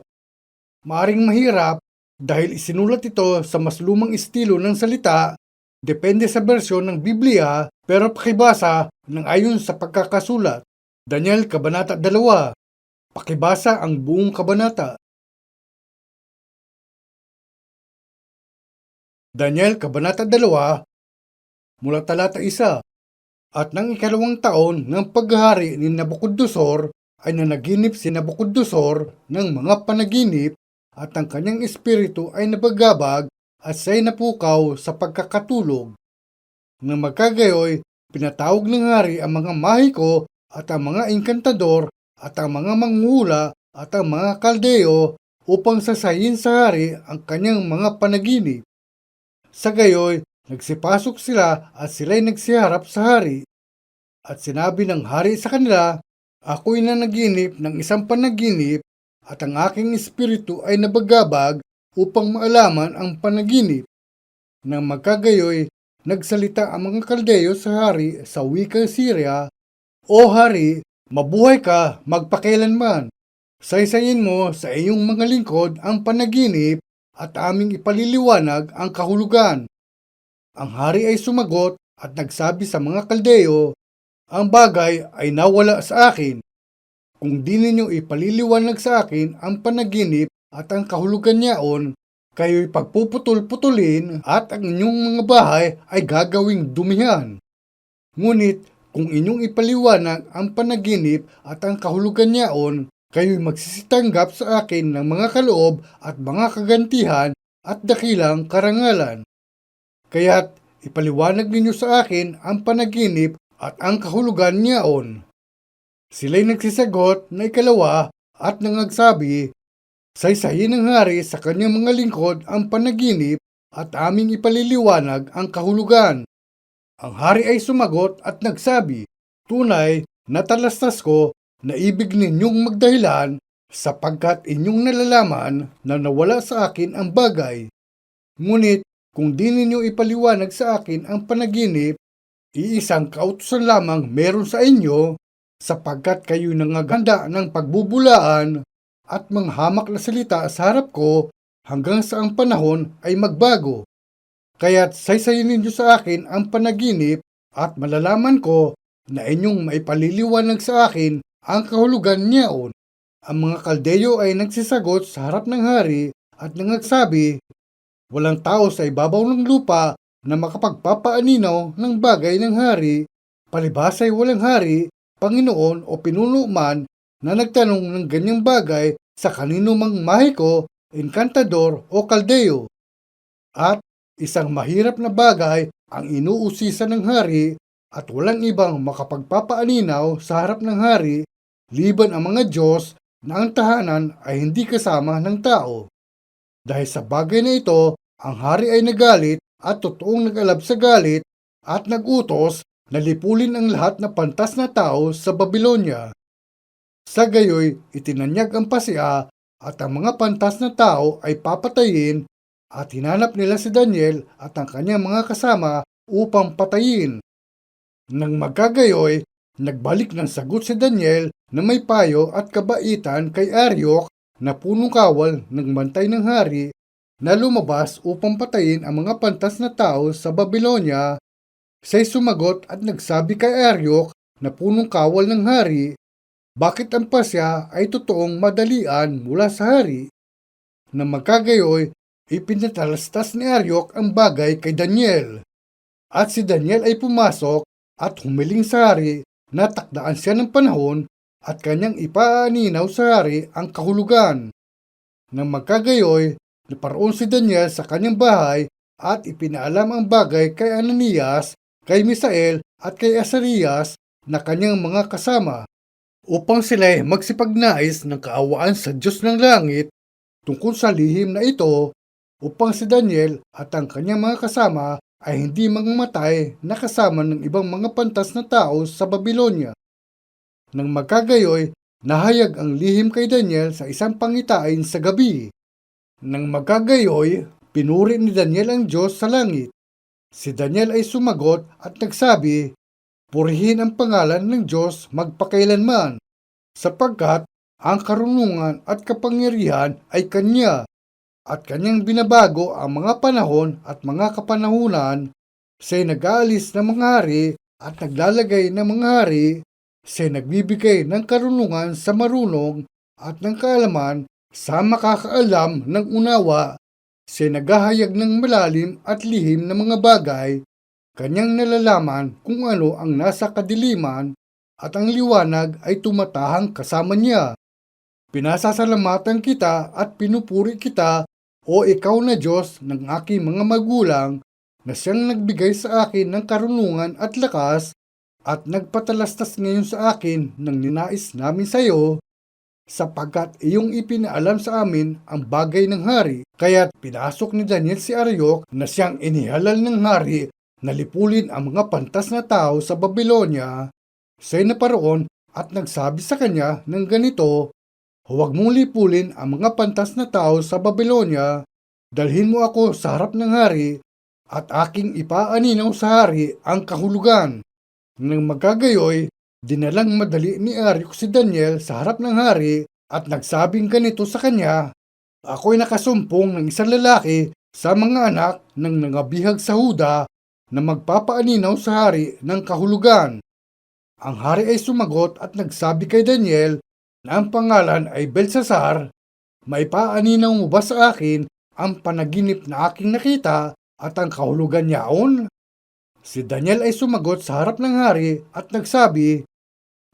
Maaring mahirap dahil isinulat ito sa mas lumang estilo ng salita, depende sa bersyon ng Biblia, pero pakibasa ng ayon sa pagkakasulat. Daniel Kabanata 2. Pakibasa ang buong kabanata. Daniel Kabanata 2, mula talata 1. At nang ikalawang taon ng paghahari ni Nabucodonosor ay nanaginip si Nabucodonosor ng mga panaginip at ang kanyang espiritu ay nabagabag at siya'y napukaw sa pagkakatulog. Nang magkagayoy, pinatawag ng hari ang mga mahiko at ang mga inkantador at ang mga manghuhula at ang mga kaldeo upang sasayin sa hari ang kanyang mga panaginip. Sa gayoy, nagsipasok sila at sila'y nagsiharap sa hari. At sinabi ng hari sa kanila, ako'y nanaginip ng isang panaginip at ang aking espiritu ay nabagabag upang maalaman ang panaginip. Nang magkagayoy, nagsalita ang mga kaldeo sa hari sa wikang Syria, O hari, mabuhay ka magpakailanman. Saysayin mo sa iyong mga lingkod ang panaginip at aming ipaliliwanag ang kahulugan. Ang hari ay sumagot at nagsabi sa mga kaldeo, ang bagay ay nawala sa akin. Kung di ninyo ipaliliwanag sa akin ang panaginip at ang kahulugan niyaon, kayo'y pagpuputol-putulin at ang inyong mga bahay ay gagawing dumihan. Ngunit kung inyong ipaliwanag ang panaginip at ang kahulugan niyaon, kayo'y magsisitanggap sa akin ng mga kaloob at mga kagantihan at dakilang karangalan. Kaya't ipaliwanag ninyo sa akin ang panaginip at ang kahulugan niyaon. Sila'y nagsisagot na ikalawa at nangagsabi, saysayin ng hari sa kanyang mga lingkod ang panaginip at aming ipaliliwanag ang kahulugan. Ang hari ay sumagot at nagsabi, tunay na talastas ko na ibig ninyong magdahilan sapagkat inyong nalalaman na nawala sa akin ang bagay. Ngunit kung di ninyo ipaliwanag sa akin ang panaginip, iisang kautusan lamang meron sa inyo, sapagkat kayo nangaganda ng pagbubulaan at manghamak na salita sa harap ko hanggang sa ang panahon ay magbago. Kaya't saysayin ninyo sa akin ang panaginip at malalaman ko na inyong maipaliliwanag sa akin ang kahulugan niyaon. Ang mga kaldeo ay nagsisagot sa harap ng hari at nangagsabi, walang tao sa ibabaw ng lupa na makapagpapaaninaw ng bagay ng hari, palibhas ay walang hari, Panginoon o pinuno man na nagtanong ng ganyang bagay sa kanino mang mahiko, enkantador o kaldeo. At isang mahirap na bagay ang inuusisan ng hari at walang ibang makapagpapaaninaw sa harap ng hari liban ang mga Diyos na ang tahanan ay hindi kasama ng tao. Dahil sa bagay na ito, ang hari ay nagalit at totoong nag-alab sa galit at nagutos na lipulin ang lahat na pantas na tao sa Babylonia. Sa gayoy, itinanyag ang pasya at ang mga pantas na tao ay papatayin at hinanap nila si Daniel at ang kanyang mga kasama upang patayin. Nang magkagayoy, nagbalik ng sagot si Daniel na may payo at kabaitan kay Aryok na punong kawal ng bantay ng hari na lumabas upang patayin ang mga pantas na tao sa Babylonia. Siya'y sumagot at nagsabi kay Aryok na punong kawal ng hari, bakit ang pasya ay totoong madalian mula sa hari? Nang magkagayoy, ipinatalastas ni Aryok ang bagay kay Daniel. At si Daniel ay pumasok at humiling sa hari na takdaan siya ng panahon at kanyang ipaaninaw sa hari ang kahulugan. Nang magkagayoy, naparoon si Daniel sa kanyang bahay at ipinaalam ang bagay kay Ananias, kay Misael at kay Azarias na kanyang mga kasama upang sila'y magsipagnais ng kaawaan sa Diyos ng langit tungkol sa lihim na ito upang si Daniel at ang kanyang mga kasama ay hindi mangmatay na kasama ng ibang mga pantas na tao sa Babylonia. Nang magkagayoy, nahayag ang lihim kay Daniel sa isang pangitain sa gabi. Nang magkagayoy, pinuri ni Daniel ang Diyos sa langit. Si Daniel ay sumagot at nagsabi, purihin ang pangalan ng Diyos magpakailanman, sapagkat ang karunungan at kapangyarihan ay Kanya, at Kanyang binabago ang mga panahon at mga kapanahunan. Siya'y nag-aalis ng mga hari at naglalagay ng mga hari. Siya'y nagbibigay ng karunungan sa marunong at ng kaalaman sa makakaalam ng unawa. Siya'y naghahayag ng malalim at lihim na mga bagay. Kanyang nalalaman kung ano ang nasa kadiliman at ang liwanag ay tumatahang kasama niya. Pinasasalamatan kita at pinupuri kita, o ikaw na Diyos ng aking mga magulang, na siyang nagbigay sa akin ng karunungan at lakas at nagpatalastas ngayon sa akin ng ninais namin sa iyo, sapagkat iyong ipinaalam sa amin ang bagay ng hari. Kaya't pinasok ni Daniel si Aryok na siyang inihalal ng hari na lipulin ang mga pantas na tao sa Babylonia. Siya'y naparoon at nagsabi sa kanya ng ganito, huwag mong lipulin ang mga pantas na tao sa Babylonia. Dalhin mo ako sa harap ng hari at aking ipaaninaw sa hari ang kahulugan. Nang magkagayoy, dinalang madali ni Aryok si Daniel sa harap ng hari at nagsabing ganito sa kanya, ako'y nakasumpong ng isang lalaki sa mga anak ng nangabihag sa Huda na magpapaaninaw sa hari ng kahulugan. Ang hari ay sumagot at nagsabi kay Daniel na ang pangalan ay Belsasar. Maipaaninaw mo ba sa akin ang panaginip na aking nakita at ang kahulugan niyaon? Si Daniel ay sumagot sa harap ng hari at nagsabi,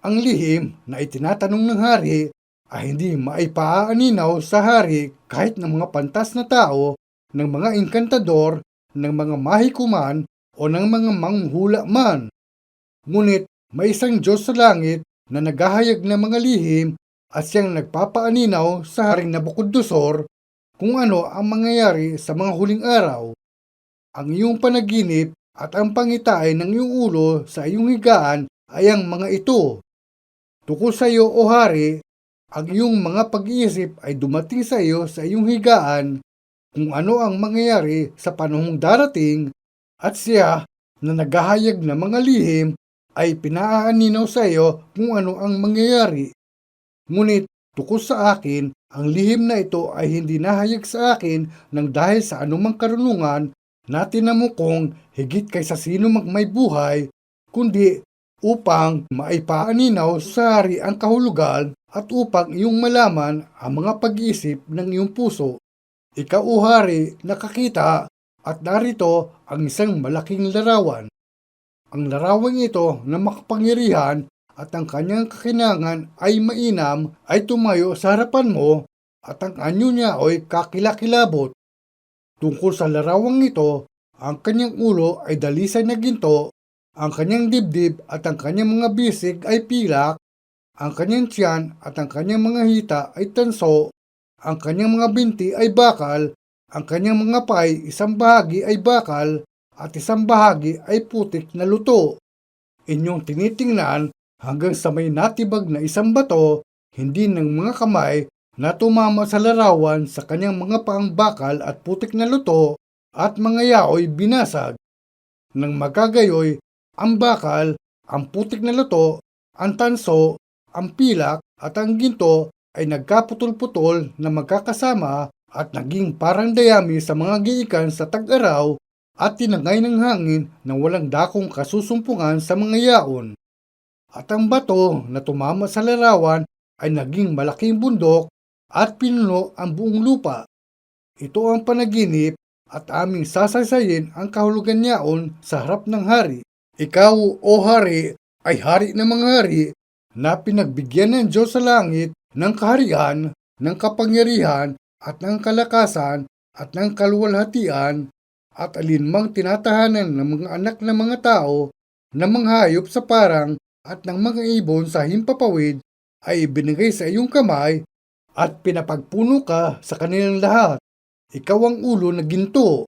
ang lihim na itinatanong ng hari ay hindi maipaaninaw sa hari kahit ng mga pantas na tao, ng mga enkantador, ng mga mahikuman o ng mga manghula man. Ngunit may isang Diyos sa langit na naghahayag ng mga lihim at siyang nagpapaaninaw sa Haring Nabucodonosor kung ano ang mangyayari sa mga huling araw. Ang iyong panaginip at ang pangitain ng iyong ulo sa iyong higaan ay ang mga ito. Tukol sa iyo, O Hari, ang iyong mga pag-iisip ay dumating sa iyo sa iyong higaan kung ano ang mangyayari sa panahong darating, at siya na naghahayag ng mga lihim ay pinaaninaw sa iyo kung ano ang mangyayari. Ngunit tukol sa akin, ang lihim na ito ay hindi nahayag sa akin ng dahil sa anumang karunungan na tinamukong higit kaysa sino mang may buhay, kundi upang maipaaninaw sa hari ang kahulugan at upang iyong malaman ang mga pag-iisip ng iyong puso. Ikaw, O Hari, nakakita at narito ang isang malaking larawan. Ang larawang ito na makapangyarihan at ang kanyang kakinangan ay mainam ay tumayo sa harapan mo at ang anyo niya ay kakilakilabot. Tungkol sa larawang ito, ang kanyang ulo ay dalisay na ginto, ang kanyang dibdib at ang kanyang mga bisig ay pilak, ang kanyang tiyan at ang kanyang mga hita ay tanso, ang kanyang mga binti ay bakal, ang kanyang mga pay isang bahagi ay bakal, at isang bahagi ay putik na luto. Inyong tinitingnan hanggang sa may natibag na isang bato, hindi ng mga kamay na tumama sa larawan sa kanyang mga paang bakal at putik na luto at mga yaoy binasag. Nang magagayoy, ang bakal, ang putik na luto, ang tanso, ang pilak at ang ginto ay nagkaputol-putol na magkakasama at naging parang dayami sa mga giikan sa tag-araw at tinangay ng hangin na walang dakong kasusumpungan sa mga yaon. At ang bato na tumama sa larawan ay naging malaking bundok at pinuno ang buong lupa. Ito ang panaginip at aming sasaysayin ang kahulugan niyaon sa harap ng hari. Ikaw, o hari, ay hari ng mga hari na pinagbigyan ng Diyos sa langit ng kaharian, ng kapangyarihan at ng kalakasan at ng kaluwalhatian at alinmang tinatahanan ng mga anak ng mga tao, ng mga hayop sa parang at ng mga ibon sa himpapawid ay ibinigay sa iyong kamay at pinapagpuno ka sa kanilang lahat. Ikaw ang ulo na ginto,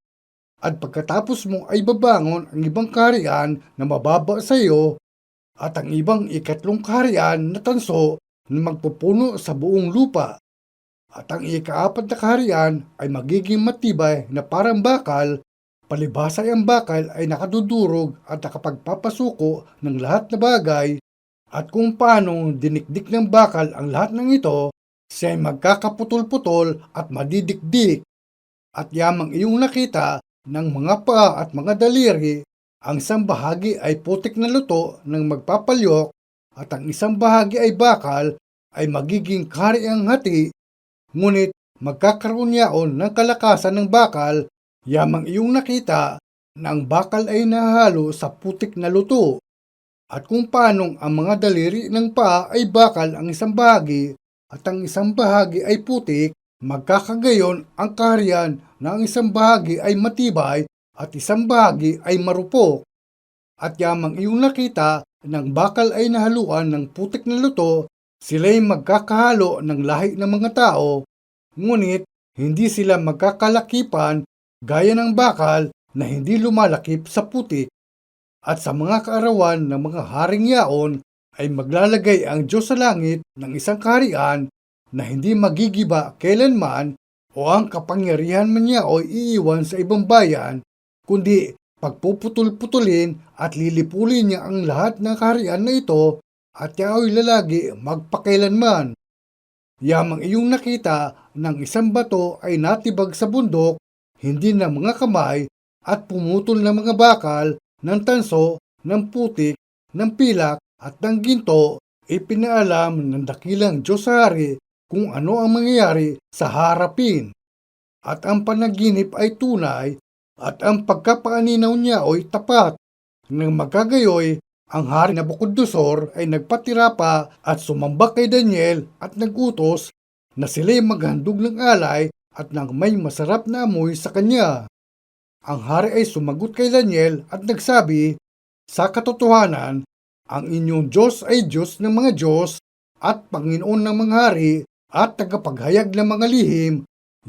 at pagkatapos mo ay babangon ang ibang kaharian na mababa sa iyo, at ang ibang ikatlong kaharian na tanso na magpupuno sa buong lupa. At ang ikaapat na kaharian ay magiging matibay na parang bakal, palibhasa ang bakal ay nakadudurog at nakapagpapasuko ng lahat na bagay, at kung paano dinikdik ng bakal ang lahat ng ito, siya ay magkakaputol-putol at madidikdik. At yamang iyong nakita ng mga paa at mga daliri, ang isang bahagi ay putik na luto ng magpapalyok at ang isang bahagi ay bakal ay magiging kahariang hati, ngunit magkakaroon yaon ng kalakasan ng bakal, yamang iyong nakita na ang bakal ay nahalo sa putik na luto. At kung paanong ang mga daliri ng paa ay bakal ang isang bahagi at ang isang bahagi ay putik, magkakagayon ang kaharian na ang isang bahagi ay matibay at isang bahagi ay marupok. At yamang iyong nakita ng bakal ay nahaluan ng putik na luto, sila'y magkakahalo ng lahi ng mga tao, ngunit hindi sila magkakalakipan gaya ng bakal na hindi lumalakip sa putik. At sa mga kaarawan ng mga haring yaon ay maglalagay ang Diyos sa langit ng isang kaharian na hindi magigiba kailanman o ang kapangyarihan man niya o iiwan sa ibang bayan, kundi pagpuputol-putulin at lilipulin niya ang lahat ng kaharian na ito at yao'y lalagi magpakailanman. Yamang iyong nakita ng isang bato ay natibag sa bundok, hindi ng mga kamay at pumutol ng mga bakal, ng tanso, ng putik, ng pilak at ng ginto, ipinaalam ng dakilang Diyos sa hari kung ano ang mangyayari sa harapin. At ang panaginip ay tunay at ang pagkapaaninaw niya ay tapat. Nang magkagayoy, ang hari Nabucodonosor ay nagpatira pa at sumamba kay Daniel at nagutos na sila'y maghandog ng alay at ng may masarap na amoy sa kanya. Ang hari ay sumagot kay Daniel at nagsabi, "Sa katotohanan, ang inyong Diyos ay Diyos ng mga Diyos at Panginoon ng mga hari at tagapaghayag ng mga lihim,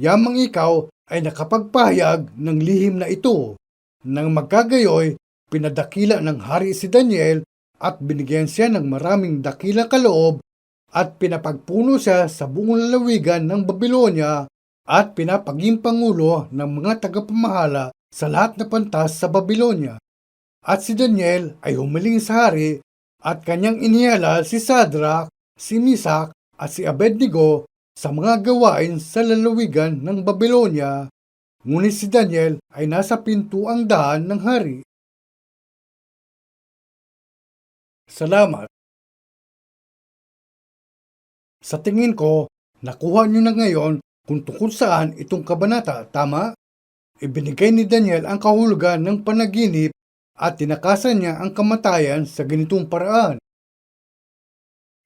yamang ikaw ay nakapagpahayag ng lihim na ito." Nang magkagayoy, pinadakila ng hari si Daniel at binigyan siya ng maraming dakilang kaloob at pinapagpuno siya sa buong lalawigan ng Babylonia at pinapaging pangulo ng mga tagapamahala sa lahat na pantas sa Babylonia. At si Daniel ay humiling sa hari at kanyang inihalal si Sadrach, si Mesach at si Abednego sa mga gawain sa lalawigan ng Babylonia, ngunit si Daniel ay nasa pintuang daan ng hari. Salamat. Sa tingin ko, nakuha niyo na ngayon kung tungkol saan itong kabanata, tama? Ibinigay ni Daniel ang kahulugan ng panaginip at tinakasan niya ang kamatayan sa ganitong paraan.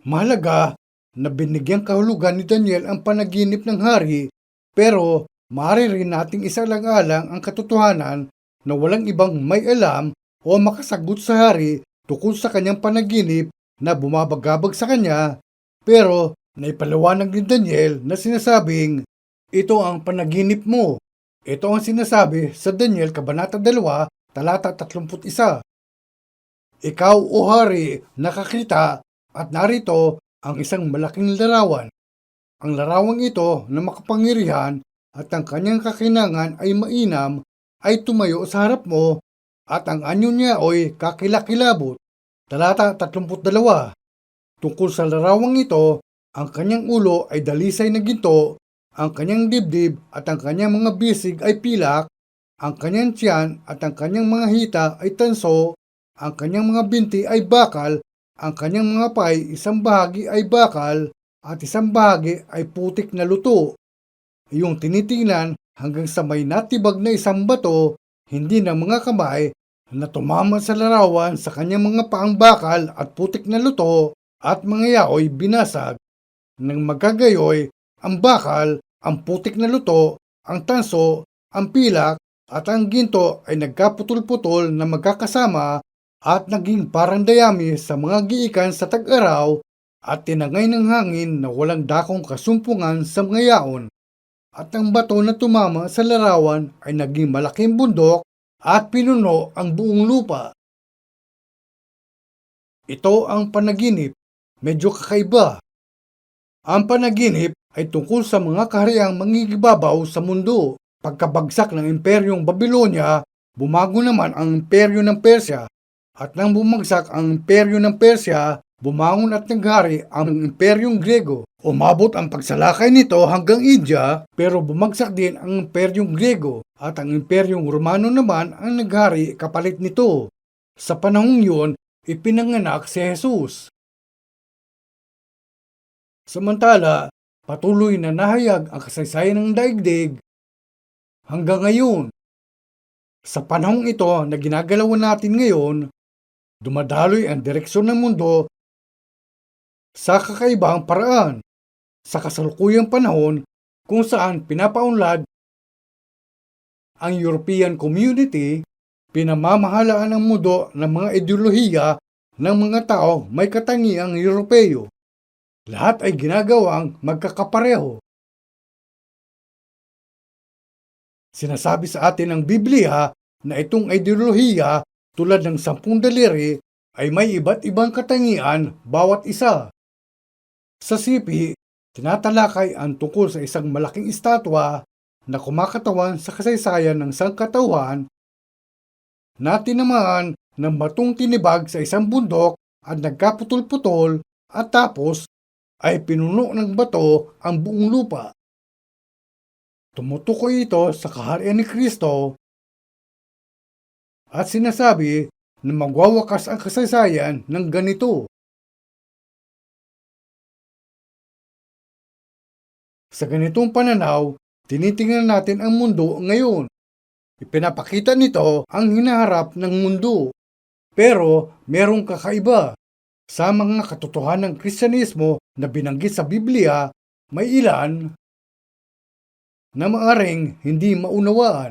Mahalaga na binigyang kahulugan ni Daniel ang panaginip ng hari, pero maaari rin nating isalang-alang ang katotohanan na walang ibang may alam o makasagot sa hari tungkol sa kanyang panaginip na bumabagabag sa kanya, pero naipaliwanag ni Daniel na sinasabing, ito ang panaginip mo. Ito ang sinasabi sa Daniel Kabanata 2, talata 31. Ikaw, o hari, nakakita at narito ang isang malaking larawan. Ang larawang ito na makapangyarihan at ang kanyang kakinangan ay mainam ay tumayo sa harap mo at ang anyo niya ay kakilakilabot. Talata 32. Tungkol sa larawang ito, ang kanyang ulo ay dalisay na ginto, ang kanyang dibdib at ang kanyang mga bisig ay pilak, ang kanyang tiyan at ang kanyang mga hita ay tanso, ang kanyang mga binti ay bakal, ang kanyang mga pay isang bahagi ay bakal at isang bahagi ay putik na luto. Iyong tinitingnan hanggang sa may natibag na isang bato, hindi ng mga kamay, na tumama sa larawan sa kanyang mga paang bakal at putik na luto at mga yaoy binasag. Nang magkagayoy, ang bakal, ang putik na luto, ang tanso, ang pilak at ang ginto ay nagkaputol-putol na magkakasama at naging parang dayami sa mga giikan sa tag-araw at tinangay ng hangin na walang dakong kasumpungan sa mga yaon. At ang bato na tumama sa larawan ay naging malaking bundok at pinuno ang buong lupa. Ito ang panaginip, medyo kakaiba. Ang panaginip ay tungkol sa mga kahariang mangigibabaw sa mundo. Pagkabagsak ng imperyong Babylonia, bumago naman ang imperyo ng Persya. At nang bumagsak ang imperyo ng Persya, bumangon at naghari ang imperyong Grego. Umabot ang pagsalakay nito hanggang India, pero bumagsak din ang imperyong Grego at ang imperyong Romano naman ang naghari kapalit nito. Sa panahong yun, ipinanganak si Jesus. Samantala, patuloy na nahayag ang kasaysayan ng daigdig hanggang ngayon. Sa panahong ito na ginagalawan natin ngayon, dumadaloy ang direksyon ng mundo sa kakaibang paraan. Sa kasalukuyang panahon kung saan pinapaunlad ang European Community, pinamamahalaan ang mundo ng mga ideolohiya ng mga tao may katangiang Europeo. Lahat ay ginagawang magkakapareho. Sinasabi sa atin ng Biblia na itong ideolohiya tulad ng 10 daliri ay may iba't ibang katangian bawat isa. Sa sipi, tinatalakay ang tungkol sa isang malaking estatwa na kumakatawan sa kasaysayan ng sangkatauhan na tinamaan ng batong tinibag sa isang bundok at nagkaputol-putol at tapos ay pinuno ng bato ang buong lupa. Tumutukoy ito sa kaharian ni Kristo at sinasabi na magwawakas ang kasaysayan ng ganito. Sa ganitong pananaw, tinitingnan natin ang mundo ngayon. Ipinapakita nito ang hinaharap ng mundo. Pero merong kakaiba. Sa mga katotohanan ng Kristyanismo na binanggit sa Biblia, may ilan na maaring hindi maunawaan.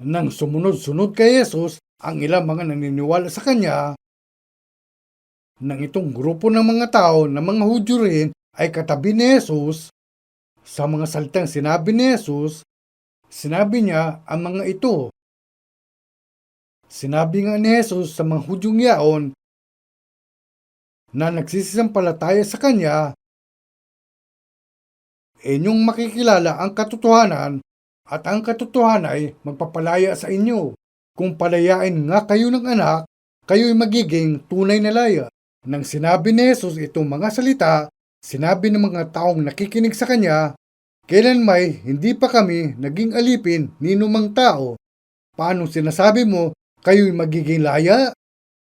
Nang sumunod-sunod kay Jesus ang ilang mga naniniwala sa Kanya, nang itong grupo ng mga tao na mga Hudyo rin ay katabi ni Jesus, sa mga salitang sinabi ni Jesus, sinabi niya ang mga ito. Sinabi nga ni Jesus sa mga Hudyong yaon na nagsisisampalataya sa Kanya, inyong makikilala ang katotohanan at ang katotohanan ay magpapalaya sa inyo. Kung palayain nga kayo ng anak, kayo'y magiging tunay na laya. Nang sinabi ni Jesus itong mga salita, sinabi ng mga taong nakikinig sa Kanya, kailan may hindi pa kami naging alipin ni numang tao. Paano sinasabi mo, kayo'y magiging laya?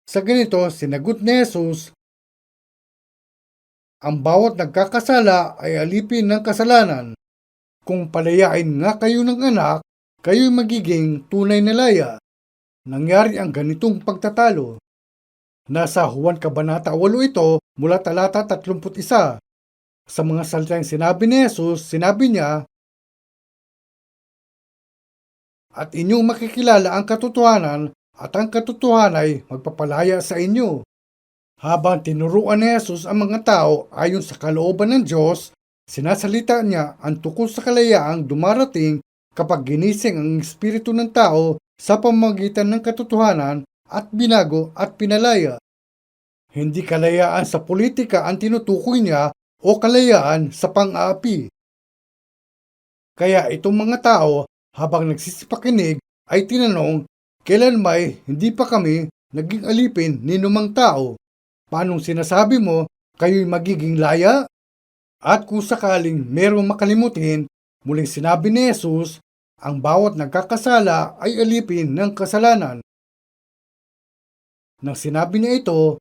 Sa ganito, sinagot ni Jesus, ang bawat nagkakasala ay alipin ng kasalanan. Kung palayain nga kayo ng anak, kayo'y magiging tunay na laya. nangyari ang ganitong pagtatalo. Nasa Juan Kabanata 8 ito mula talata 31. Sa mga salitang sinabi ni Jesus, sinabi niya, "At inyong makikilala ang katotohanan at ang katotohanan ay magpapalaya sa inyo." Habang tinuruan ni Jesus ang mga tao ayon sa kalooban ng Diyos, sinasalita niya ang tungkol sa kalayaang dumarating kapag ginising ang espiritu ng tao sa pamamagitan ng katotohanan at binago at pinalaya. Hindi kalayaan sa politika ang tinutukoy niya o kalayaan sa pang-aapi. Kaya itong mga tao habang nagsisipakinig ay tinanong, kailan may hindi pa kami naging alipin ni numang tao? Paanong sinasabi mo kayo'y magiging laya? At kung sakaling merong makalimutin, muling sinabi ni Jesus, ang bawat nagkakasala ay alipin ng kasalanan. Nang sinabi niya ito,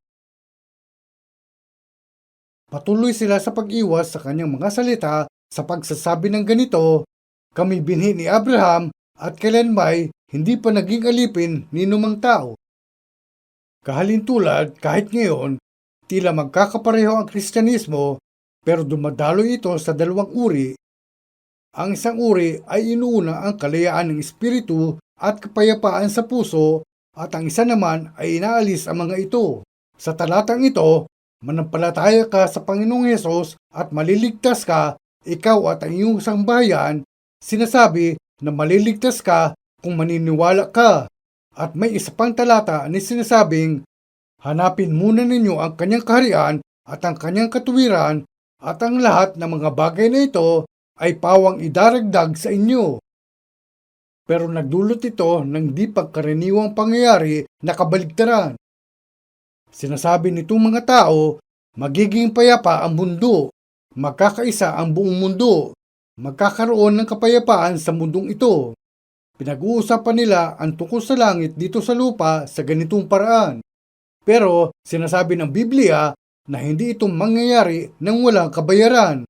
patuloy sila sa pag-iwas sa kanyang mga salita sa pagsasabi ng ganito, kami binhi ni Abraham at kailanmay hindi pa naging alipin ni numang tao. Kahalintulad, kahit ngayon, tila magkakapareho ang Kristyanismo pero dumadaloy ito sa dalawang uri. Ang isang uri ay inuuna ang kalayaan ng espiritu at kapayapaan sa puso at ang isa naman ay inaalis ang mga ito. Sa talatang ito, manampalataya ka sa Panginoong Hesus at maliligtas ka, ikaw at ang iyong sambahayan. Sinasabi na maliligtas ka kung maniniwala ka. At may isa pang talata na sinasabing, hanapin muna ninyo ang kanyang kaharian at ang kanyang katuwiran at ang lahat ng mga bagay na ito ay pawang idaragdag sa inyo. Pero nagdulot ito ng di pagkaraniwang pangyayari na kabaligtaran. Sinasabi nitong mga tao, magiging payapa ang mundo, magkakaisa ang buong mundo, magkakaroon ng kapayapaan sa mundong ito. Pinag-uusapan nila ang tungkol sa langit dito sa lupa sa ganitong paraan. Pero sinasabi ng Biblia na hindi ito mangyayari nang walang kabayaran.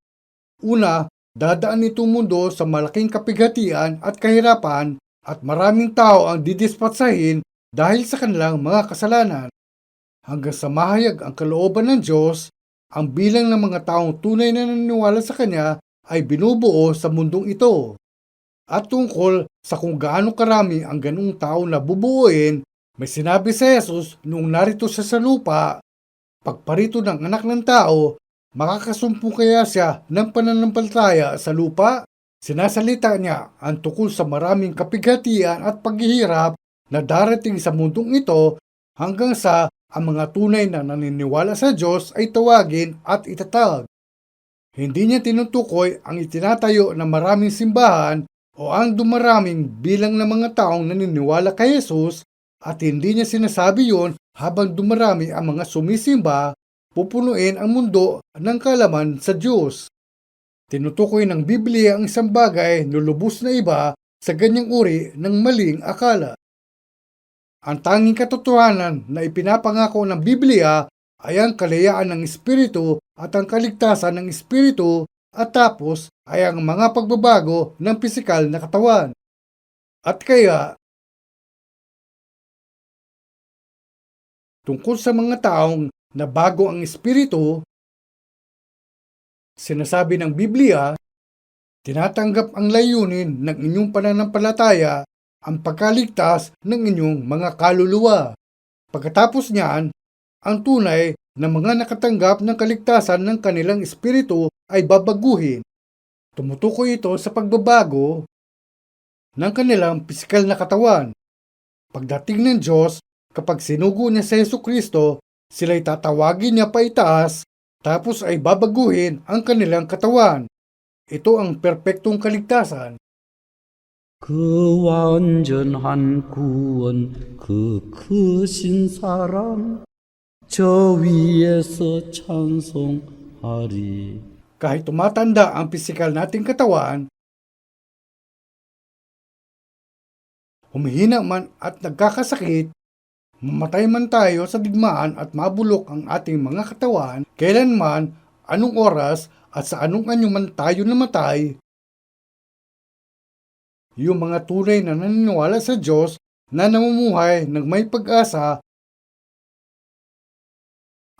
Una, dadaan itong mundo sa malaking kapighatian at kahirapan at maraming tao ang didispatsahin dahil sa kanilang mga kasalanan. Hanggang sa mahayag ang kalooban ng Diyos, ang bilang ng mga taong tunay na naniniwala sa Kanya ay binubuo sa mundong ito. At tungkol sa kung gaano karami ang ganung tao na bubuuin, may sinabi sa Jesus noong narito siya sa lupa, pagparito ng anak ng tao, makakasumpo kaya siya ng pananampalataya sa lupa? Sinasalita niya ang tungkol sa maraming kapighatian at paghihirap na darating sa mundong ito hanggang sa ang mga tunay na naniniwala sa Diyos ay tawagin at itatag. Hindi niya tinutukoy ang itinatayo ng maraming simbahan o ang dumaraming bilang ng mga taong naniniwala kay Jesus at hindi niya sinasabi yon habang dumarami ang mga sumisimba, pupunuin ang mundo ng kaalaman sa Diyos. Tinutukoy ng Biblia ang isang bagay na lubos na iba sa ganyang uri ng maling akala. Ang tanging katotohanan na ipinapangako ng Biblia ay ang kalayaan ng Espiritu at ang kaligtasan ng Espiritu at tapos ay ang mga pagbabago ng pisikal na katawan. At kaya, tungkol sa mga taong nabago ang Espiritu, sinasabi ng Biblia, tinatanggap ang layunin ng inyong pananampalataya ang pagkaligtas ng inyong mga kaluluwa. Pagkatapos niyan, ang tunay na mga nakatanggap ng kaligtasan ng kanilang espiritu ay babaguhin. Tumutukoy ito sa pagbabago ng kanilang pisikal na katawan. Pagdating ng Diyos, kapag sinugo niya sa Jesucristo, sila'y tatawagin niya pa itaas, tapos ay babaguhin ang kanilang katawan. Ito ang perpektong kaligtasan. 그 완전한 구원 그 크신 사랑 저 위에서 찬송하리. Kahit tumatanda ang pisikal nating katawan, humihina man at nagkakasakit, mamatay man tayo sa digmaan at mabulok ang ating mga katawan, kailanman, anong oras at sa anong anyo man tayo namatay, yung mga tunay na naniniwala sa Diyos na namumuhay ng may pag-asa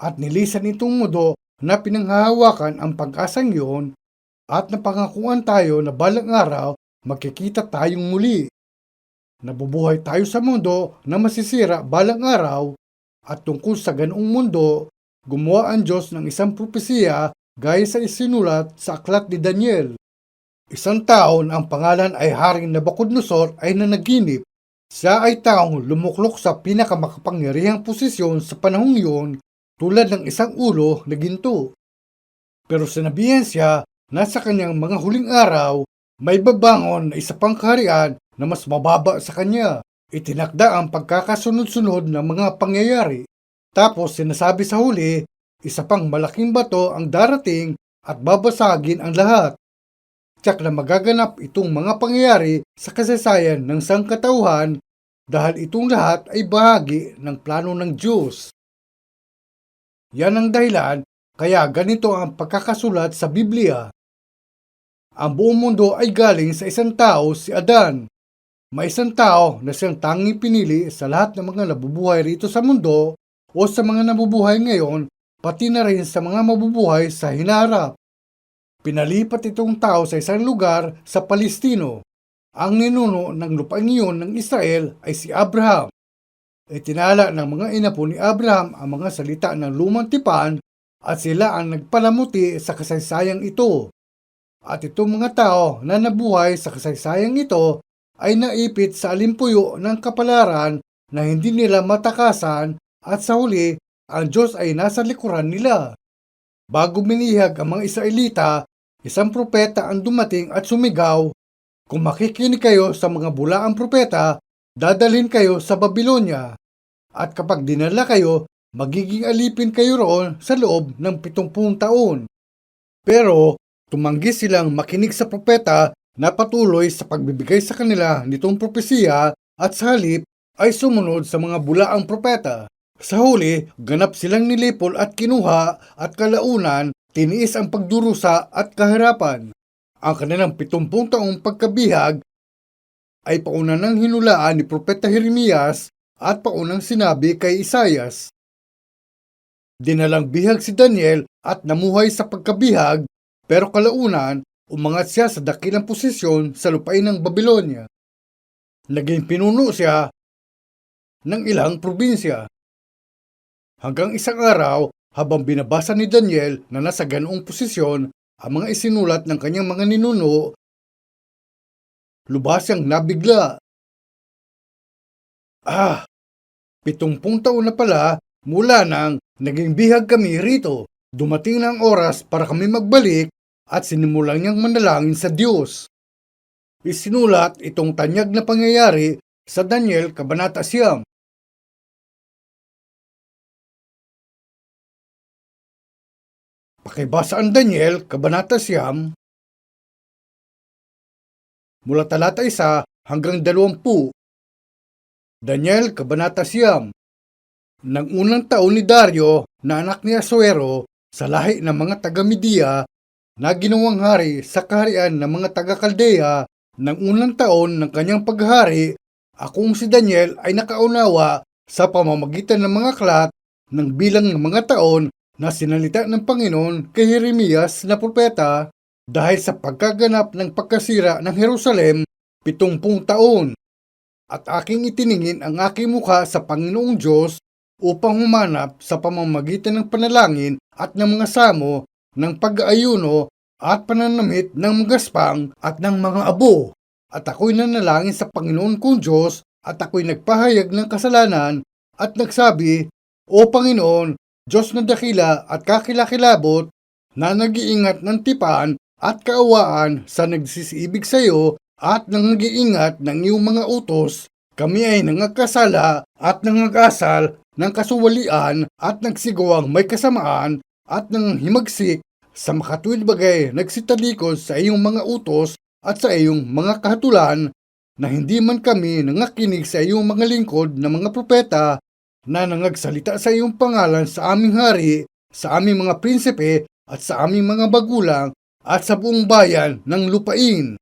at nilisan itong mundo na pinanghahawakan ang pag-asang iyon at napangakuan tayo na balang araw magkikita tayong muli. Nabubuhay tayo sa mundo na masisira balang araw at tungkol sa ganoong mundo, gumawa ang Diyos ng isang propesiya gaya sa isinulat sa aklat ni Daniel. Isang tao na ang pangalan ay Haring Nabucodonosor ay nanaginip. Siya ay taong lumuklok sa pinakamakapangyarihang posisyon sa panahong iyon tulad ng isang ulo na ginto. Pero sinabihan siya na sa kanyang mga huling araw, may babangon na isa pang kaharian na mas mababa sa kanya. Itinakda ang pagkakasunod-sunod ng mga pangyayari. Tapos sinasabi sa huli, isa pang malaking bato ang darating at babasagin ang lahat. Tiyak na magaganap itong mga pangyayari sa kasaysayan ng sangkatauhan dahil itong lahat ay bahagi ng plano ng Diyos. Yan ang dahilan kaya ganito ang pagkakasulat sa Biblia. Ang buong mundo ay galing sa isang tao, si Adan. May isang tao na siyang tanging pinili sa lahat ng mga nabubuhay rito sa mundo o sa mga nabubuhay ngayon, pati na rin sa mga mabubuhay sa hinaharap. Pinalipat itong tao sa isang lugar sa Palestino. Ang ninuno ng lupain iyon ng Israel ay si Abraham. Itinala ng mga inapo ni Abraham ang mga salita ng lumang tipan at sila ang nagpalamuti sa kasaysayang ito. At itong mga tao na nabuhay sa kasaysayang ito ay naipit sa alimpuyo ng kapalaran na hindi nila matakasan at sa huli, ang Diyos ay nasa likuran nila. Bago minihag ang mga Israelita, isang propeta ang dumating at sumigaw, "Kung makikinig kayo sa mga bulaang propeta, dadalhin kayo sa Babylonia. At kapag dinala kayo, magiging alipin kayo roon sa loob ng 70 taon. Pero tumanggi silang makinig sa propeta na patuloy sa pagbibigay sa kanila nitong propesiya at sa halip ay sumunod sa mga bulaang propeta. Sa huli, ganap silang nilipol at kinuha at kalaunan tiniis ang pagdurusa at kahirapan. Ang kanilang 70 taong pagkabihag ay pauna ng hinulaan ni Propeta Jeremias at paunang sinabi kay Isaias. Dinalang bihag si Daniel at namuhay sa pagkabihag, pero kalaunan umangat siya sa dakilang posisyon sa lupain ng Babylonia. Naging pinuno siya ng ilang probinsya. Hanggang isang araw, habang binabasa ni Daniel na nasa ganoong posisyon ang mga isinulat ng kanyang mga ninuno, lubhas siyang nabigla. 70 taon na pala mula nang naging bihag kami rito. Dumating na ang oras para kami magbalik at sinimulan niyang manalangin sa Diyos. Isinulat itong tanyag na pangyayari sa Daniel Kabanata 9. Pakibasa ang Daniel Kabanata 9 mula talata 1 hanggang 20. Daniel Kabanata 9. Nang unang taon ni Dario na anak ni Asuero sa lahi ng mga taga-Media na ginawang hari sa kaharian ng mga taga-Kaldea, ng unang taon ng kanyang paghari, akong si Daniel ay nakaunawa sa pamamagitan ng mga aklat ng bilang ng mga taon na sinalita ng Panginoon kay Jeremias na propeta dahil sa pagkaganap ng pagkasira ng Jerusalem 70 taon. At aking itiningin ang aking mukha sa Panginoong Diyos upang humanap sa pamamagitan ng panalangin at ng mga samo, ng pag-aayuno at pananamit ng magaspang at ng mga abo. At ako'y nanalangin sa Panginoon kong Diyos at ako'y nagpahayag ng kasalanan at nagsabi, "O Panginoon, Diyos na dakila at kakilakilabot, na nag-iingat ng tipan at kaawaan sa nagsisiibig sa iyo at nag-iingat ng iyong mga utos, kami ay nangagkasala at nangagasal ng kasuwalian at nagsigawang may kasamaan at nanghimagsik sa makatuwid bagay nagsitalikod sa iyong mga utos at sa iyong mga kahatulan na hindi man kami nangakinig sa iyong mga lingkod na mga propeta na nangagsalita sa iyong pangalan sa aming hari, sa aming mga prinsipe at sa aming mga bagulang at sa buong bayan ng lupain.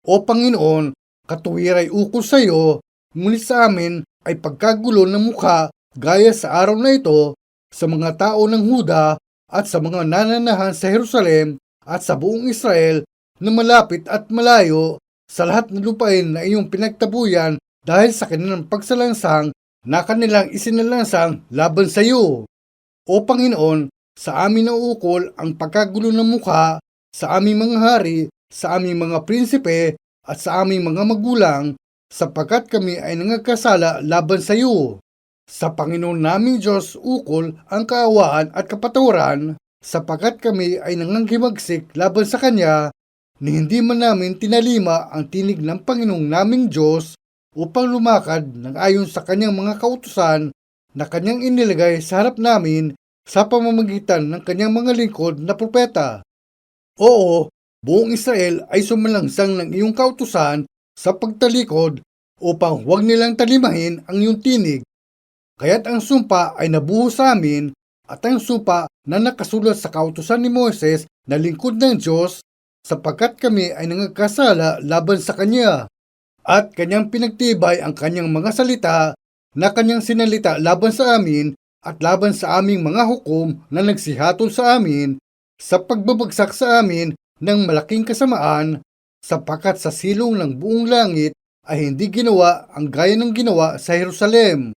O Panginoon, katuwiray ukol sa iyo Ngunit sa amin ay pagkagulo ng mukha gaya sa araw na ito sa mga tao ng Huda at sa mga nananahan sa Jerusalem at sa buong Israel na malapit at malayo sa lahat ng lupain na iyong pinagtabuyan dahil sa kanilang pagsalansang na kanilang isinalansang laban sa iyo. O Panginoon, sa amin nauukol ang pagkagulo ng mukha sa aming mga hari, sa aming mga prinsipe at sa aming mga magulang sapagkat kami ay nangagkasala laban sa iyo. Sa Panginoon naming Diyos ukol ang kaawaan at kapatawaran sapagkat kami ay nanganghimagsik laban sa Kanya ni hindi man namin tinalima ang tinig ng Panginoong naming Diyos upang lumakad ng ayon sa Kanyang mga kautusan na Kanyang inilagay sa harap namin sa pamamagitan ng Kanyang mga lingkod na propeta. Oo, buong Israel ay sumalangsang ng iyong kautusan sa pagtalikod upang huwag nilang talimahin ang iyong tinig. Kaya't ang sumpa ay nabuho sa amin at ang sumpa na nakasulat sa kautusan ni Moises na lingkod ng Diyos sapagkat kami ay nangagkasala laban sa Kanya. At Kanyang pinagtibay ang Kanyang mga salita na Kanyang sinalita laban sa amin at laban sa aming mga hukom na nagsihatol sa amin sa pagbabagsak sa amin ng malaking kasamaan sapagkat sa silong ng buong langit ay hindi ginawa ang gaya ng ginawa sa Jerusalem.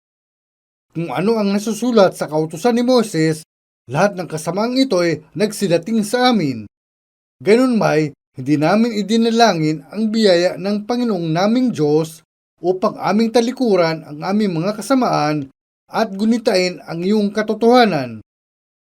Kung ano ang nasusulat sa kautusan ni Moses, lahat ng kasamaang ito ay nagsidating sa amin. Ganun may, hindi namin idinalangin ang biyaya ng Panginoong naming Diyos upang aming talikuran ang aming mga kasamaan at gunitain ang iyong katotohanan.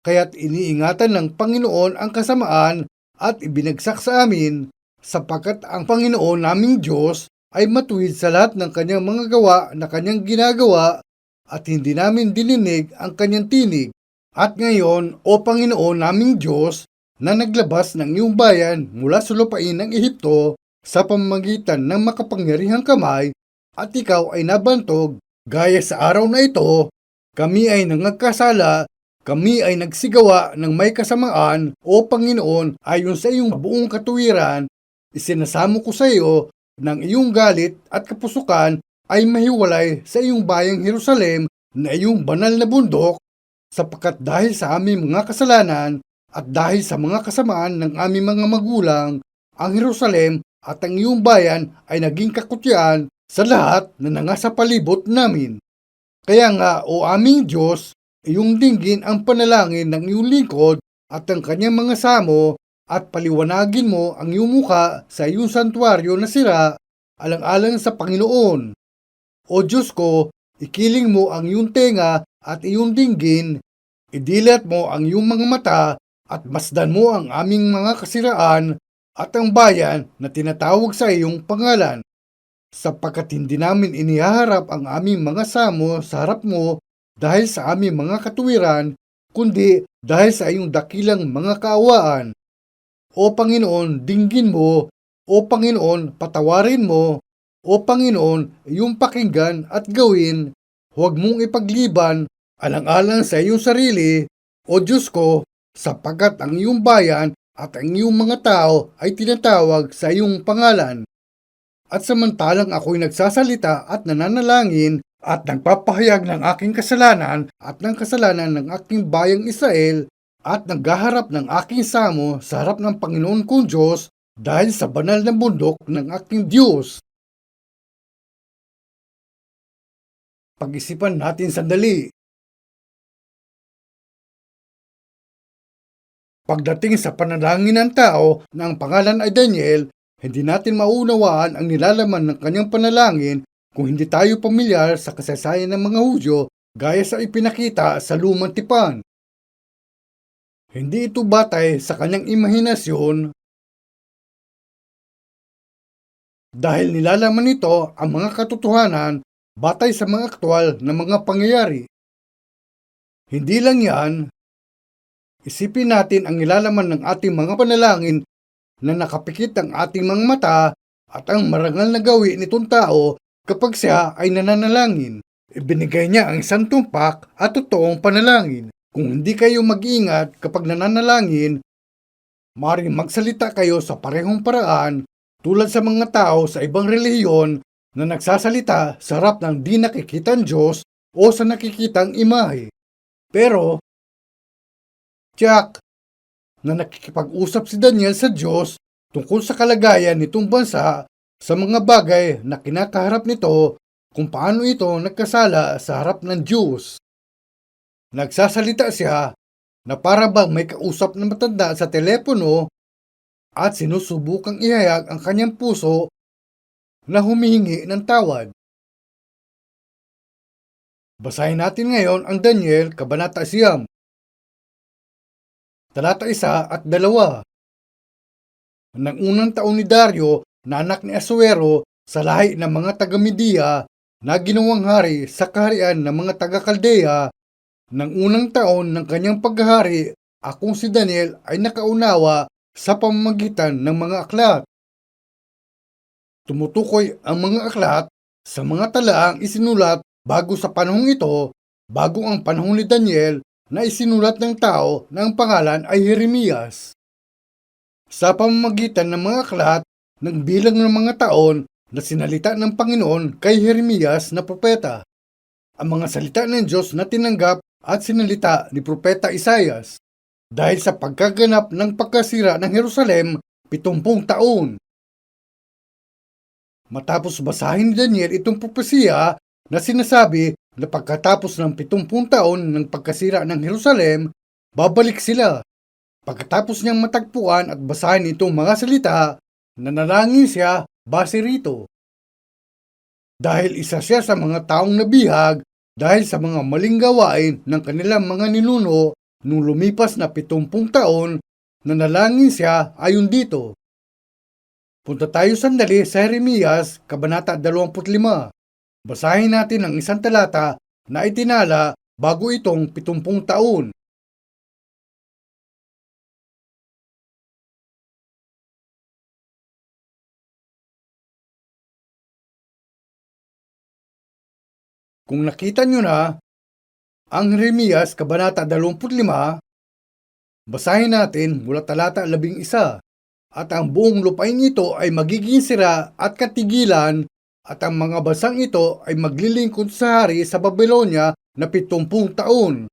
Kaya't iniingatan ng Panginoon ang kasamaan at ibinagsak sa amin sapagkat ang Panginoon naming Diyos ay matuwid sa lahat ng kanyang mga gawa na kanyang ginagawa at hindi namin dininig ang kanyang tinig. At ngayon, O Panginoon naming Diyos, na naglabas ng iyong bayan mula sa lupain ng Ehipto sa pamamagitan ng makapangyarihang kamay at ikaw ay nabantog gaya sa araw na ito, kami ay nangagkasala, kami ay nagsigawa ng may kasamaan, O Panginoon, ayon sa iyong buong katuwiran, isinasamo ko sa iyo ng iyong galit at kapusukan ay mahiwalay sa iyong bayang Jerusalem na iyong banal na bundok sapagkat dahil sa aming mga kasalanan at dahil sa mga kasamaan ng aming mga magulang, ang Jerusalem at ang iyong bayan ay naging kakutyan sa lahat na nangasa palibot namin. Kaya nga, O aming Diyos, iyong dinggin ang panalangin ng iyong lingkod at ang kanyang mga samo at paliwanagin mo ang iyong muka sa iyong santuaryo na sira alang-alang sa Panginoon. O Diyos ko, ikiling mo ang iyong tenga at iyong dinggin, idilat mo ang iyong mga mata at masdan mo ang aming mga kasiraan at ang bayan na tinatawag sa iyong pangalan, sapagkat hindi namin inihaharap ang aming mga samo sa harap mo dahil sa aming mga katuwiran, kundi dahil sa iyong dakilang mga kaawaan. O Panginoon, dinggin mo, O Panginoon, patawarin mo, O Panginoon, iyong pakinggan at gawin, huwag mong ipagliban alang-alang sa iyong sarili, O Diyos ko, sapagkat ang iyong bayan at ang iyong mga tao ay tinatawag sa iyong pangalan. At samantalang ako'y nagsasalita at nananalangin at nagpapahayag ng aking kasalanan at ng kasalanan ng aking bayang Israel at naghaharap ng aking samo sa harap ng Panginoon kong Diyos dahil sa banal na bundok ng aking Diyos. Pag-isipan natin sandali. Pagdating sa panalangin ng tao na ang pangalan ay Daniel, hindi natin maunawaan ang nilalaman ng kanyang panalangin kung hindi tayo pamilyar sa kasaysayan ng mga Hudyo gaya sa ipinakita sa Lumang Tipan. Hindi ito batay sa kanyang imahinasyon dahil nilalaman nito ang mga katotohanan batay sa mga aktwal na mga pangyayari. Hindi lang yan, isipin natin ang nilalaman ng ating mga panalangin na nakapikit ang ating mga mata at ang marangal na gawi nitong tao kapag siya ay nananalangin. Ibinigay niya ang isang tumpak at totoong panalangin. Kung hindi kayo mag-iingat kapag nananalangin, maaaring magsalita kayo sa parehong paraan tulad sa mga tao sa ibang relihiyon na nagsasalita sa harap ng di nakikitang Diyos o sa nakikitang imahe. Pero, tiyak na nakikipag-usap si Daniel sa Diyos tungkol sa kalagayan nitong bansa sa mga bagay na kinakaharap nito kung paano ito nagkasala sa harap ng Diyos. Nagsasalita siya na para bang may kausap na matanda sa telepono at sinusubukang ihayag ang kanyang puso na humihingi ng tawad. Basahin natin ngayon ang Daniel, Kabanata 9, talata 1 at 2. Nang unang taon ni Dario na anak ni Asuero sa lahi ng mga taga-Media na ginawang hari sa kaharian ng mga taga-Kaldea, nang unang taon ng kanyang paghahari, akong si Daniel ay nakaunawa sa pamamagitan ng mga aklat. Tumutukoy ang mga aklat sa mga talaang isinulat bago sa panahong ito, bago ang panahon ni Daniel na isinulat ng tao na ang pangalan ay Jeremias. Sa pamamagitan ng mga aklat, nagbilang ng mga taon na sinalita ng Panginoon kay Jeremias na propeta. Ang mga salita ng Diyos na tinanggap at sinalita ni Propeta Isaias dahil sa pagkaganap ng pagkasira ng Jerusalem 70 taon. Matapos basahin ni Daniel itong propesiya na sinasabi na pagkatapos ng 70 taon ng pagkasira ng Jerusalem, babalik sila. Pagkatapos niyang matagpuan at basahin itong mga salita, nanalangin siya base rito. Dahil isa siya sa mga taong nabihag dahil sa mga maling gawain ng kanilang mga ninuno nung lumipas na 70 taon, nanalangin siya ayon dito. Punta tayo sandali sa Jeremias, Kabanata 25. Basahin natin ang isang talata na itinala bago itong 70 taon. Kung nakita nyo na ang Jeremias, Kabanata 25, basahin natin mula talata 11. At ang buong lupain ito ay magiging sira at katigilan at ang mga bansang ito ay maglilingkod sa hari sa Babylonia na 70 taon.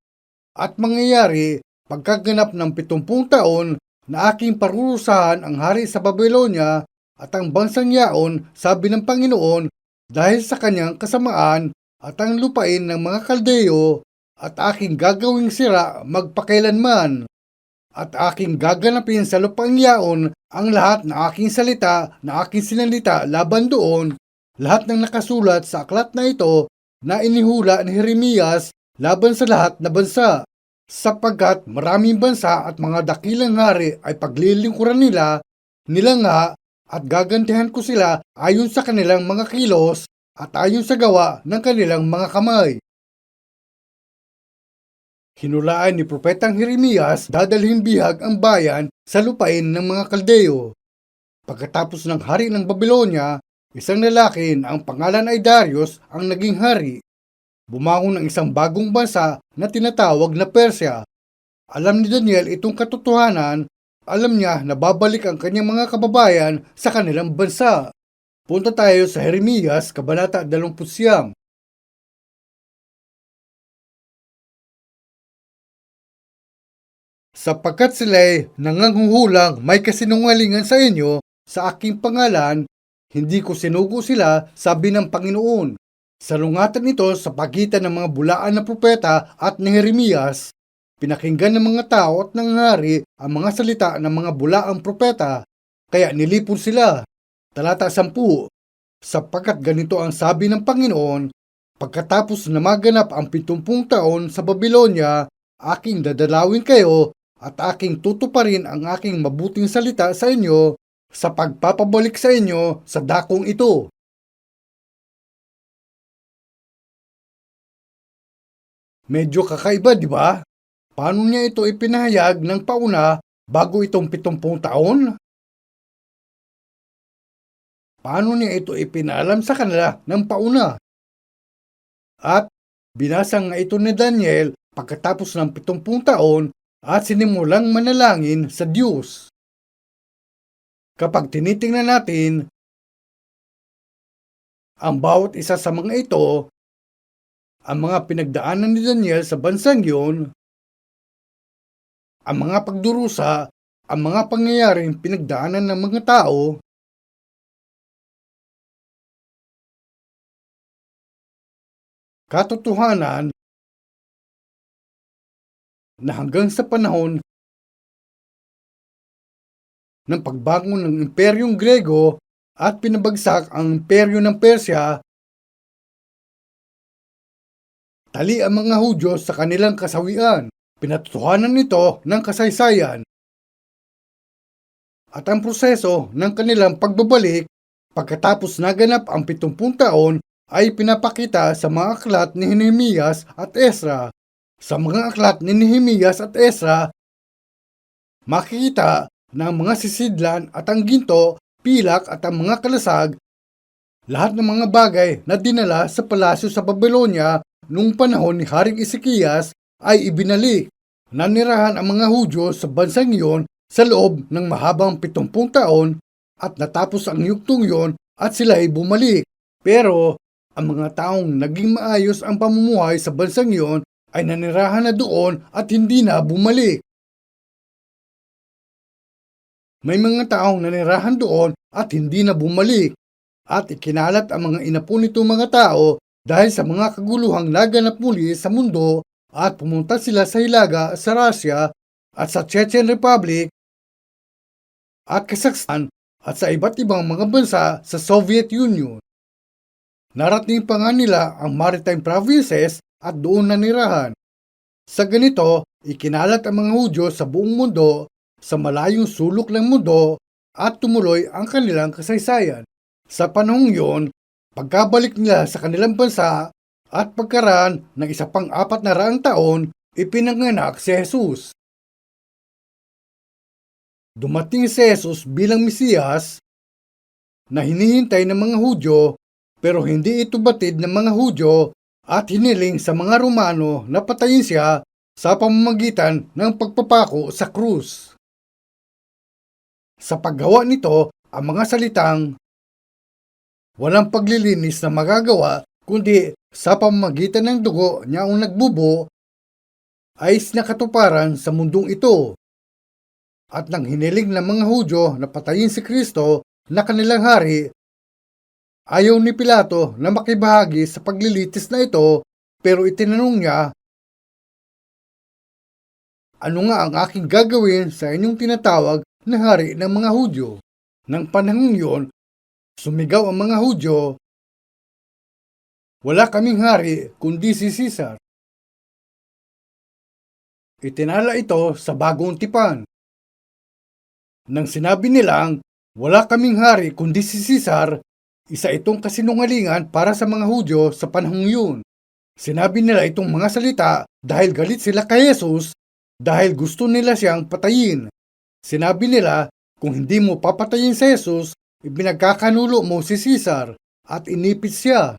At mangyayari pagkaganap ng 70 taon na aking parurusahan ang hari sa Babylonia at ang bansang yaon, sabi ng Panginoon, dahil sa kanyang kasamaan at ang lupain ng mga Kaldeo at aking gagawing sira magpakailanman. At aking gaganapin sa lupang yaon ang lahat na aking salita na aking sinalita laban doon, lahat ng nakasulat sa aklat na ito na inihula ni Jeremias laban sa lahat na bansa, sapagkat maraming bansa at mga dakilang hari ay paglilingkuran nila nga at gagantihan ko sila ayon sa kanilang mga kilos at ayon sa gawa ng kanilang mga kamay. Hinulaan ni Propetang Jeremias dadalhin bihag ang bayan sa lupain ng mga Kaldeo. Pagkatapos ng hari ng Babylonia, isang lalaki na ang pangalan ay Darius ang naging hari. Bumangon ng isang bagong bansa na tinatawag na Persia. Alam ni Daniel itong katotohanan, alam niya na babalik ang kanyang mga kababayan sa kanilang bansa. Punta tayo sa Jeremias, Kabanata 20. Sapagkat sila'y nanganghuhulang may kasinungalingan sa inyo sa aking pangalan, hindi ko sinugo sila, sabi ng Panginoon. Salungatan ito sa pagitan ng mga bulaan na propeta at ni Jeremias. Pinakinggan ng mga tao at ng hari ang mga salita ng mga bulaang propeta, kaya nilipon sila. Talata 10. Sapagkat ganito ang sabi ng Panginoon, pagkatapos na maganap ang 70 taon sa Babylonia, aking dadalawin kayo at aking tutuparin ang aking mabuting salita sa inyo sa pagpapabalik sa inyo sa dakong ito. Medyo kakaiba, di ba? Paano niya ito ipinahayag ng pauna bago itong 70 taon? Paano niya ito ipinaalam sa kanila ng pauna? At binasa nga ito ni Daniel pagkatapos ng 70 taon at sinimulang manalangin sa Diyos. Kapag tinitingnan natin Ang bawat isa sa mga ito, ang mga pinagdaanan ni Daniel sa bansang yun, ang mga pagdurusa, ang mga pangyayaring pinagdaanan ng mga tao, katotohanan na hanggang sa panahon ng pagbangon ng Imperyong Grego at pinabagsak ang Imperyo ng Persya, tali ang mga Hudyo sa kanilang kasawian. Pinatotohanan nito ng kasaysayan at ang proseso ng kanilang pagbabalik pagkatapos naganap ang 70 taon ay pinapakita sa mga aklat ni Nehemias at Ezra. Sa mga aklat ni Nehemias at Ezra, makikita na ang mga sisidlan at ang ginto, pilak at ang mga kalasag, lahat ng mga bagay na dinala sa palasyo sa Babylonia noong panahon ni Haring Ezekias ay ibinalik. Nanirahan ang mga Hudyo sa bansang iyon sa loob ng mahabang 70 taon at natapos ang yugtong iyon at sila ay bumalik. Pero ang mga taong naging maayos ang pamumuhay sa bansang iyon ay nanirahan na doon at hindi na bumalik. May mga taong nanirahan doon at hindi na bumalik at ikinalat ang mga inapo nito mga tao dahil sa mga kaguluhang naganap muli sa mundo at pumunta sila sa Hilaga sa Russia at sa Chechen Republic at Kazakhstan at sa iba't ibang mga bansa sa Soviet Union. Narating pa nga nila ang maritime provinces at doon nanirahan. Sa ganito, ikinalat ang mga Hudyo sa buong mundo, sa malayong sulok ng mundo at tumuloy ang kanilang kasaysayan. Sa panahong yun, pagkabalik nila sa kanilang bansa at pagkaraan ng isa pang 400 taon, ipinanganak si Jesus. Dumating si Jesus bilang Mesiyas na hinihintay ng mga Hudyo pero hindi ito batid ng mga Hudyo at hiniling sa mga Romano na patayin siya sa pamamagitan ng pagpapako sa krus. Sa paggawa nito, ang mga salitang walang paglilinis na magagawa kundi sa pamamagitan ng dugo niya ang nagbubo ay nakatuparan sa mundong ito. At nang hiniling ng mga Hudyo na patayin si Kristo na kanilang hari, ayaw ni Pilato na makibahagi sa paglilitis na ito pero itinanong niya, ano nga ang aking gagawin sa inyong tinatawag na hari ng mga Hudyo? Nang panahong yun, sumigaw ang mga Hudyo, wala kaming hari kundi si Caesar. Itinala ito sa bagong tipan. Nang sinabi nilang, wala kaming hari kundi si Caesar, isa itong kasinungalingan para sa mga Hudyo sa panahong yun. Sinabi nila itong mga salita dahil galit sila kay Jesus dahil gusto nila siyang patayin. Sinabi nila, kung hindi mo papatayin si Jesus, ipinagkakanulo mo si Caesar at inipit siya.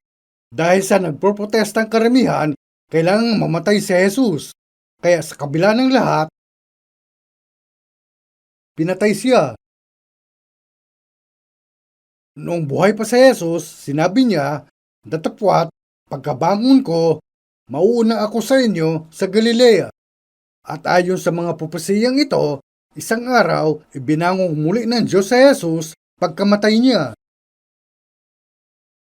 Dahil sa nagproprotestang karamihan, kailangang mamatay si Jesus. Kaya sa kabila ng lahat, pinatay siya. Noong buhay pa si Jesus, sinabi niya, datapwat, pagkabangon ko, mauuna ako sa inyo sa Galilea. At ayon sa mga propesiyang ito, isang araw, ibinangong muli ng Diyos sa Jesus pagkamatay niya.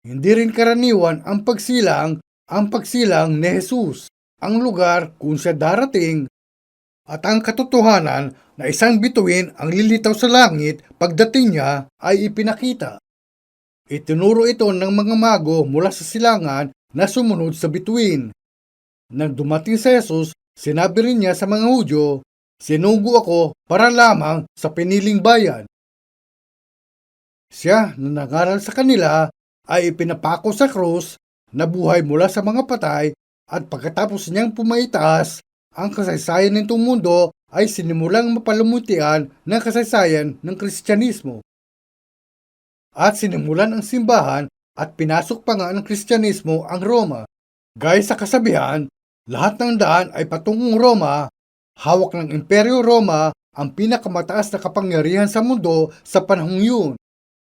Hindi rin karaniwan ang pagsilang ni Jesus, ang lugar kung siya darating, at ang katotohanan na isang bituin ang lilitaw sa langit pagdating niya ay ipinakita. Itinuro ito ng mga mago mula sa silangan na sumunod sa bituin. Nang dumating si Jesus, sinabi rin niya sa mga Hudyo, sinugo ako para lamang sa piniling bayan. Siya na nangaral sa kanila ay ipinapako sa krus, nabuhay mula sa mga patay, at pagkatapos niyang pumaitaas, ang kasaysayan nitong mundo ay sinimulang mapalamutian ng kasaysayan ng Kristyanismo. At sinimulan ang simbahan at pinasok pa nga ng Kristyanismo ang Roma. Gaya sa kasabihan, lahat ng daan ay patungong Roma, hawak ng Imperyo Roma ang pinakamataas na kapangyarihan sa mundo sa panahong yun.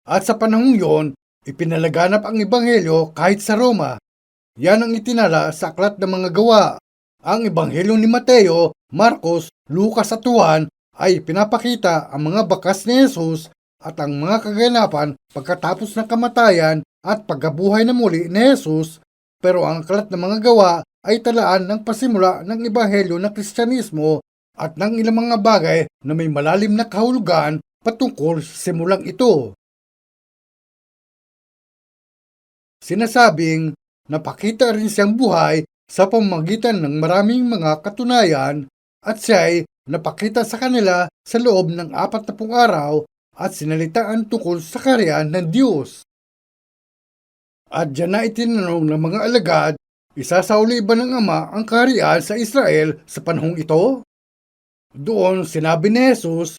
At sa panahong yun, Ipinalaganap ang Ebanghelyo kahit sa Roma. Yan ang itinala sa Aklat ng Mga Gawa. Ang Ebanghelyo ni Mateo, Marcos, Lucas at Juan ay pinapakita ang mga bakas ni Jesus at ang mga kaganapan pagkatapos ng kamatayan at pagkabuhay na muli ni Jesus, pero ang Aklat ng Mga Gawa ay talaan ng pasimula ng Ebanghelyo ng Kristyanismo at ng ilang mga bagay na may malalim na kahulugan patungkol sa simulang ito. Sinasabing napakita rin siyang buhay sa pamamagitan ng maraming mga katunayan at siya ay napakita sa kanila sa loob ng 40 araw at sinalitaan tungkol sa kaharian ng Diyos. At diyan na itinanong ng mga alagad, isasauli ba ng Ama ang kaharian sa Israel sa panahong ito? Doon sinabi ni Jesus,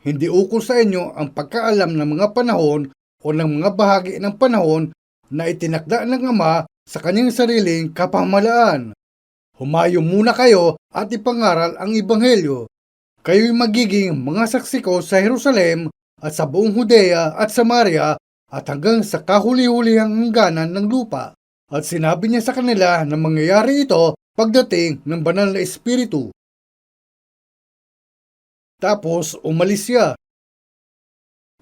hindi ukol sa inyo ang pagkaalam ng mga panahon o ng mga bahagi ng panahon na itinakda ng Ama sa kanyang sariling kapamahalaan. Humayo muna kayo at ipangaral ang Ebanghelyo. Kayo'y magiging mga saksi ko sa Jerusalem at sa buong Judea at Samaria at hanggang sa kahuli-hulihang hangganan ng lupa. At sinabi niya sa kanila na mangyayari ito pagdating ng banal na Espiritu. Tapos umalis siya.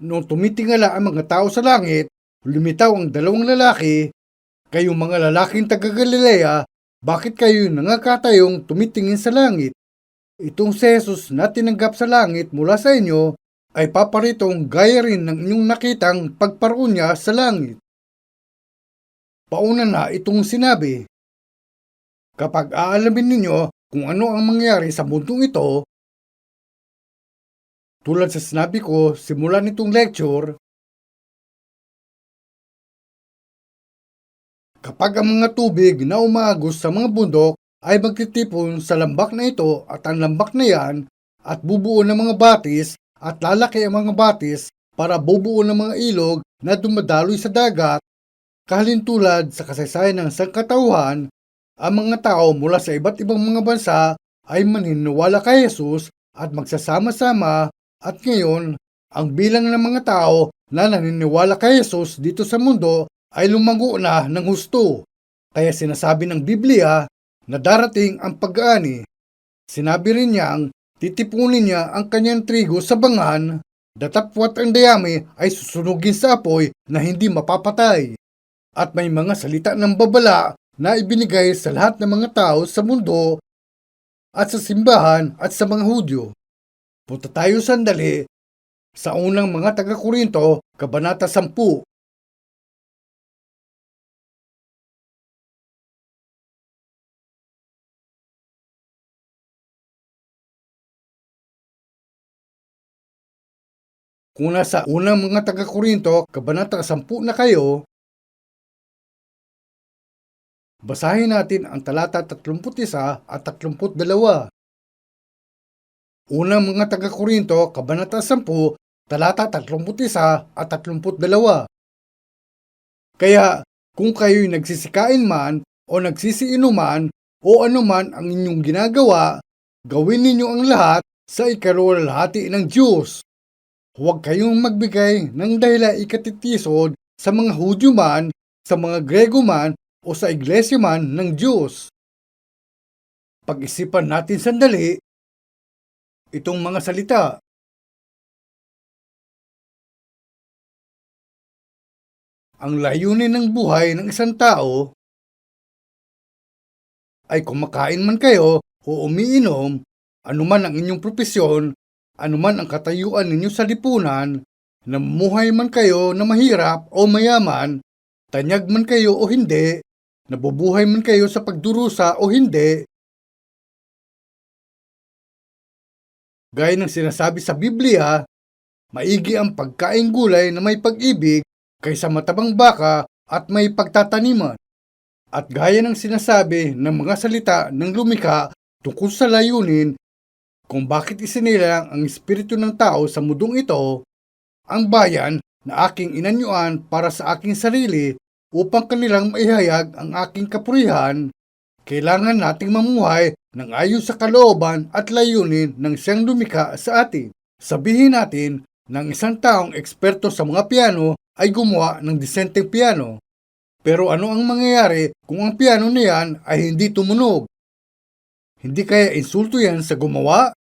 Noong tumitingala ang mga tao sa langit, lumitaw ang dalawang lalaki, kayong mga lalaking taga-Galilea, bakit kayo nangakatayong tumitingin sa langit? Itong si Jesus na tinanggap sa langit mula sa inyo ay paparitong gaya rin ng inyong nakitang pagparoon niya sa langit. Pauna na itong sinabi, kapag aalamin ninyo kung ano ang mangyari sa mundong ito, tulad sa sinabi ko simula nitong lecture, kapag ang mga tubig na umagos sa mga bundok ay magtitipon sa lambak na ito at ang lambak na yan at bubuo ng mga batis at lalaki ang mga batis para bubuo ng mga ilog na dumadaloy sa dagat, kahalintulad sa kasaysayan ng sangkatauhan, ang mga tao mula sa iba't ibang mga bansa ay maniniwala kay Jesus at magsasama-sama at ngayon, ang bilang ng mga tao na naniniwala kay Jesus dito sa mundo ay lumago na ng husto. Kaya sinasabi ng Biblia na darating ang pag-aani. Sinabi rin niyang titipunin niya ang kanyang trigo sa bangan, datapwat ang dayami ay susunugin sa apoy na hindi mapapatay. At may mga salita ng babala na ibinigay sa lahat ng mga tao sa mundo at sa simbahan at sa mga Hudyo. Punta tayo sandali sa unang mga taga-Korinto, Kabanata 10. Kung nasa unang mga taga-Korinto, Kabanata 10 na kayo, basahin natin ang talata 31 at 32. Unang mga taga-Korinto, Kabanata 10, talata 31 at 32. Kaya kung kayo'y nagsisikain man o nagsisiinuman o anuman ang inyong ginagawa, gawin ninyo ang lahat sa ikaluwalhati ng Diyos. Huwag kayong magbigay ng dahilan ikatitisod sa mga Hudyo man, sa mga Grego man o sa iglesia man ng Diyos. Pag-isipan natin sandali itong mga salita. Ang layunin ng buhay ng isang tao ay kumakain man kayo o umiinom, anuman ang inyong propesyon, anuman ang katayuan ninyo sa lipunan, namumuhay man kayo na mahirap o mayaman, tanyag man kayo o hindi, nabubuhay man kayo sa pagdurusa o hindi, gaya ng sinasabi sa Biblia, maigi ang pagkain gulay na may pag-ibig kaysa matabang baka at may pagtataniman. At gaya ng sinasabi ng mga salita ng lumikha tungkol sa layunin kung bakit isinilang ang espiritu ng tao sa mundong ito, ang bayan na aking inanyuan para sa aking sarili upang kanilang maihayag ang aking kapurihan, kailangan nating mamuhay ng ayon sa kalooban at layunin ng siyang lumikha sa atin. Sabihin natin ng isang taong eksperto sa mga piano ay gumawa ng disenteng piano. Pero ano ang mangyayari kung ang piano na yan ay hindi tumunog? Hindi kaya insulto yan sa gumawa?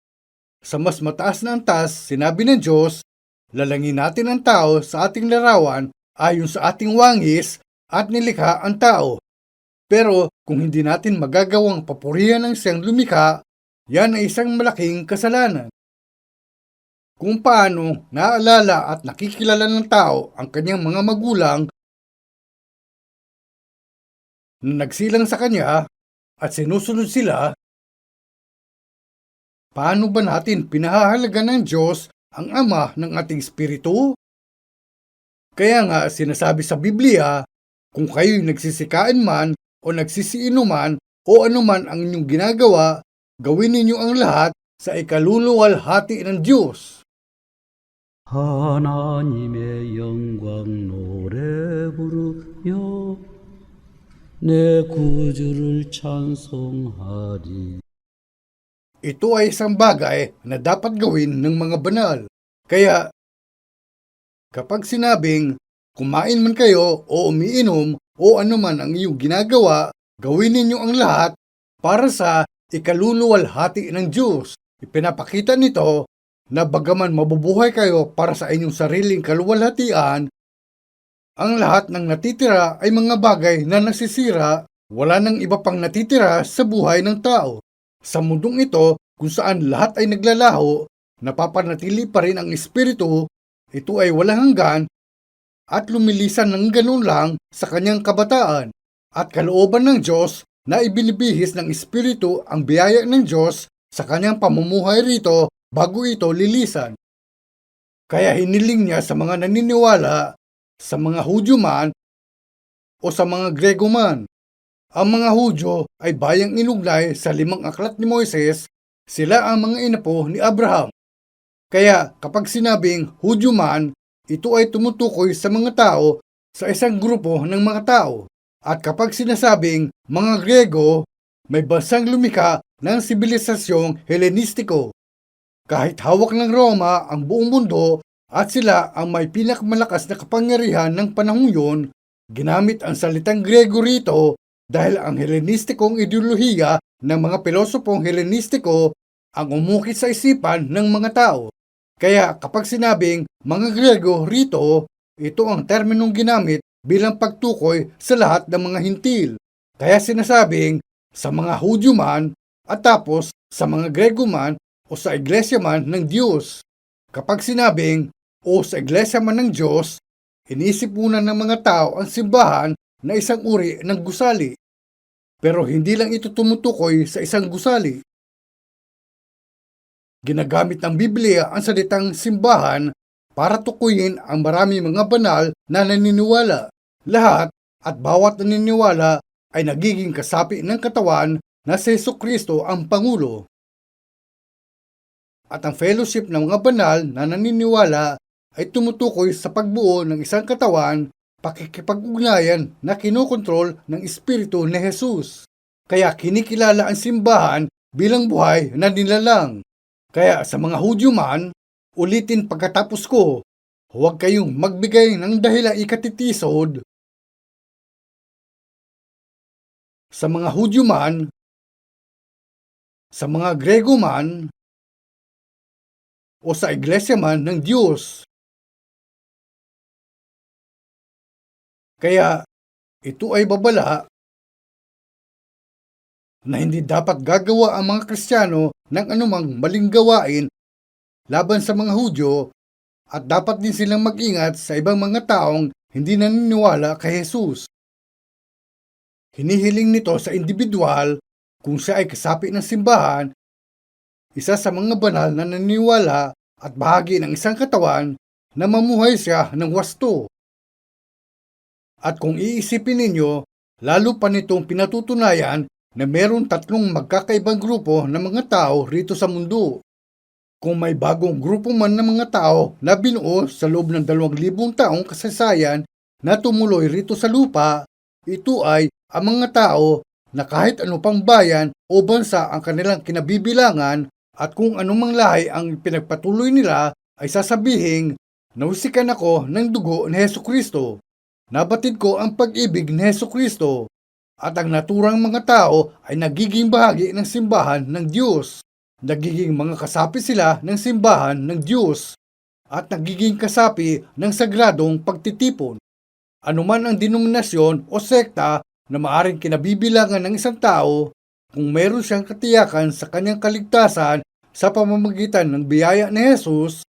Sa mas mataas na antas, sinabi ng Diyos, lalangin natin ang tao sa ating larawan ayon sa ating wangis at nilikha ang tao. Pero kung hindi natin magagawang papurihan ng siyang lumikha, yan ay isang malaking kasalanan. Kung paano naaalala at nakikilala ng tao ang kanyang mga magulang na nagsilang sa kanya at sinusunod sila, paano ba natin pinahahalaga ng Diyos ang Ama ng ating Espiritu? Kaya nga sinasabi sa Biblia, kung kayo'y nagsisikain man o nagsisiinuman o anuman ang inyong ginagawa, gawin ninyo ang lahat sa ikaluluwalhati ng Diyos. 하나님의 영광 노래 부르며 내 구주를 찬송하리. Ito ay isang bagay na dapat gawin ng mga banal. Kaya, kapag sinabing, kumain man kayo o umiinom o anuman ang iyong ginagawa, gawin ninyo ang lahat para sa ikaluluwalhati ng Diyos. Ipinapakita nito na bagaman mabubuhay kayo para sa inyong sariling kaluwalhatian, ang lahat ng natitira ay mga bagay na nasisira, wala nang iba pang natitira sa buhay ng tao. Sa mundong ito, kung saan lahat ay naglalaho, napapanatili pa rin ang espiritu, ito ay walang hanggan at lumilisan ng ganun lang sa kanyang kabataan. At kalooban ng Diyos na ibinibihis ng espiritu ang biyaya ng Diyos sa kanyang pamumuhay rito bago ito lilisan. Kaya hiniling niya sa mga naniniwala, sa mga Hudyo man o sa mga Grego man. Ang mga Hudyo ay bayang inugnay sa 5 aklat ni Moises, sila ang mga inapo ni Abraham. Kaya kapag sinabing Hudyo man, ito ay tumutukoy sa mga tao sa isang grupo ng mga tao. At kapag sinasabing mga Grego, may bansang lumikha ng sibilisasyong Helenistiko. Kahit hawak ng Roma ang buong mundo at sila ang may pinakamalakas na kapangyarihan ng panahong yun, ginamit ang salitang Grego rito dahil ang Helenistikong ideolohiya ng mga pilosopong Helenistiko ang umukit sa isipan ng mga tao. Kaya kapag sinabing mga Grego rito, ito ang terminong ginamit bilang pagtukoy sa lahat ng mga hintil. Kaya sinasabing sa mga Hudyo man at tapos sa mga Grego man o sa iglesia man ng Diyos. Kapag sinabing o sa iglesia man ng Diyos, inisip muna ng mga tao ang simbahan na isang uri ng gusali. Pero hindi lang ito tumutukoy sa isang gusali. Ginagamit ng Biblia ang salitang simbahan para tukuyin ang marami mga banal na naniniwala. Lahat at bawat naniniwala ay nagiging kasapi ng katawan na si Jesucristo ang Pangulo. At ang fellowship ng mga banal na naniniwala ay tumutukoy sa pagbuo ng isang katawan, pakikipag-ugnayan na kinokontrol ng Espiritu ni Jesus. Kaya kinikilala ang simbahan bilang buhay na nilalang. Kaya sa mga Hudyo man, ulitin pagkatapos ko, huwag kayong magbigay ng dahilang ikatitisod. Sa mga Hudyo man, sa mga Grego man, o sa iglesia man ng Diyos. Kaya ito ay babala na hindi dapat gagawa ang mga Kristiyano ng anumang maling gawain laban sa mga Hudyo at dapat din silang mag-ingat sa ibang mga taong hindi naniniwala kay Jesus. Hinihiling nito sa individual kung siya ay kasapi ng simbahan, isa sa mga banal na naniniwala at bahagi ng isang katawan na mamuhay siya ng wasto. At kung iisipin ninyo, lalo pa nitong pinatutunayan na meron 3 magkakaibang grupo ng mga tao rito sa mundo. Kung may bagong grupo man ng mga tao na binuo sa loob ng 2,000 taong kasaysayan na tumuloy rito sa lupa, ito ay ang mga tao na kahit anupang bayan o bansa ang kanilang kinabibilangan at kung anumang lahi ang pinagpatuloy nila ay sasabihin Nahusikan ako ng dugo ni Hesukristo. Nabatid ko ang pag-ibig ni Hesukristo. At ang naturang mga tao ay nagiging bahagi ng simbahan ng Diyos. Nagiging mga kasapi sila ng simbahan ng Diyos. At nagiging kasapi ng sagradong pagtitipon. Anuman ang denominasyon o sekta na maaring kinabibilangan ng isang tao, kung meron siyang katiyakan sa kanyang kaligtasan sa pamamagitan ng biyaya ni Jesus,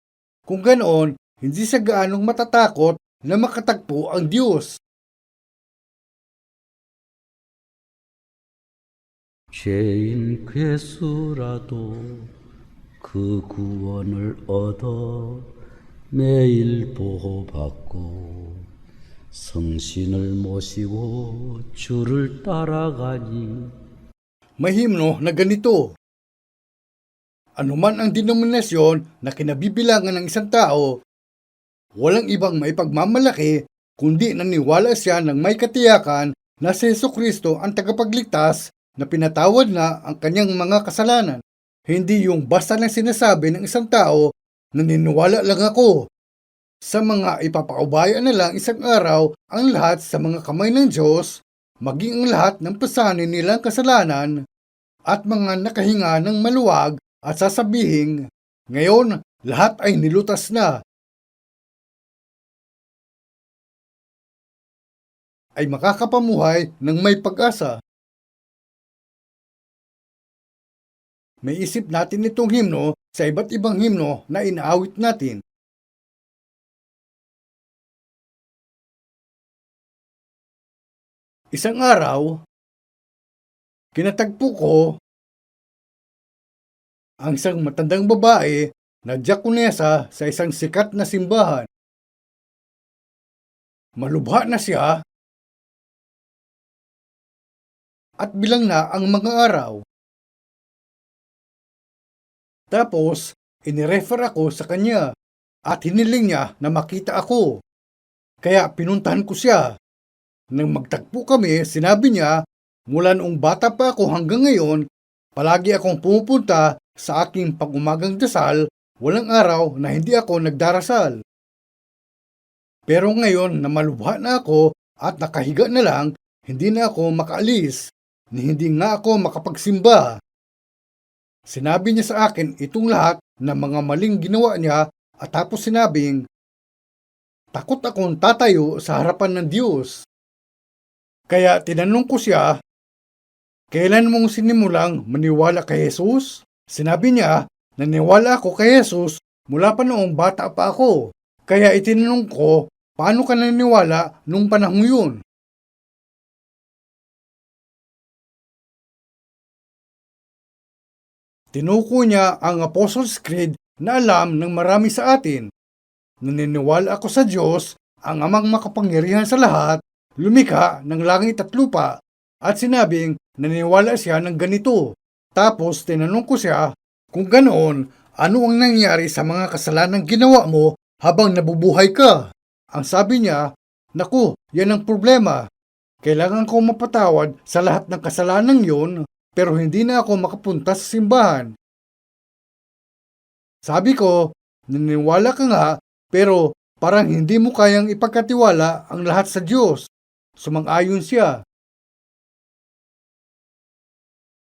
kung ganoon, hindi siya gaanong matatakot na makatagpo ang Diyos. 죄인 괴수라도 그 구원을 얻어 매일 보호받고 성신을 모시고 주를 따라가니 May himno na ganito. Anuman ang denominasyon na kinabibilangan ng isang tao, walang ibang maipagmamalaki kundi naniwala siya ng may katiyakan na si Jesucristo ang tagapagligtas na pinatawad na ang kanyang mga kasalanan. Hindi yung basta lang sinasabi ng isang tao, naniniwala lang ako. Sa mga ipapaubayan na lang isang araw ang lahat sa mga kamay ng Diyos, maging ang lahat ng pasanin nilang kasalanan at mga nakahinga ng maluwag at sasabihing, ngayon lahat ay nilutas na. Ay makakapamuhay ng may pag-asa. May isip natin itong himno sa iba't ibang himno na inaawit natin. Isang araw, kinatagpo ko ang isang matandang babae na diakonesa sa isang sikat na simbahan. Malubha na siya at bilang na ang mga araw. Tapos, inirefer ako sa kanya at hiniling niya na makita ako. Kaya pinuntahan ko siya. Nang magtagpo kami, sinabi niya, mula noong bata pa ako hanggang ngayon, palagi akong pumupunta sa aking pag-umagang dasal, walang araw na hindi ako nagdarasal. Pero ngayon na malubha na ako at nakahiga na lang, hindi na ako makaalis, ni hindi nga ako makapagsimba. Sinabi niya sa akin itong lahat ng mga maling ginawa niya at tapos sinabing, takot akong tatayo sa harapan ng Diyos. Kaya tinanong ko siya, kailan mong sinimulang maniwala kay Jesus? Sinabi niya, naniwala ako kay Jesus mula pa noong bata pa ako. Kaya itinanong ko, paano ka naniwala nung panahong yun? Tinuko niya ang Apostles' Creed na alam ng marami sa atin. Naniniwala ako sa Diyos, ang amang makapangyarihan sa lahat, lumikha ng langit at lupa, at sinabing naniniwala siya ng ganito. Tapos tinanong ko siya, kung ganoon, ano ang nangyari sa mga kasalanang ginawa mo habang nabubuhay ka? Ang sabi niya, naku, yan ang problema. Kailangan ko mapatawad sa lahat ng kasalanang yun, pero hindi na ako makapunta sa simbahan. Sabi ko, naniniwala ka nga, pero parang hindi mo kayang ipagkatiwala ang lahat sa Diyos. Sumang-ayon siya.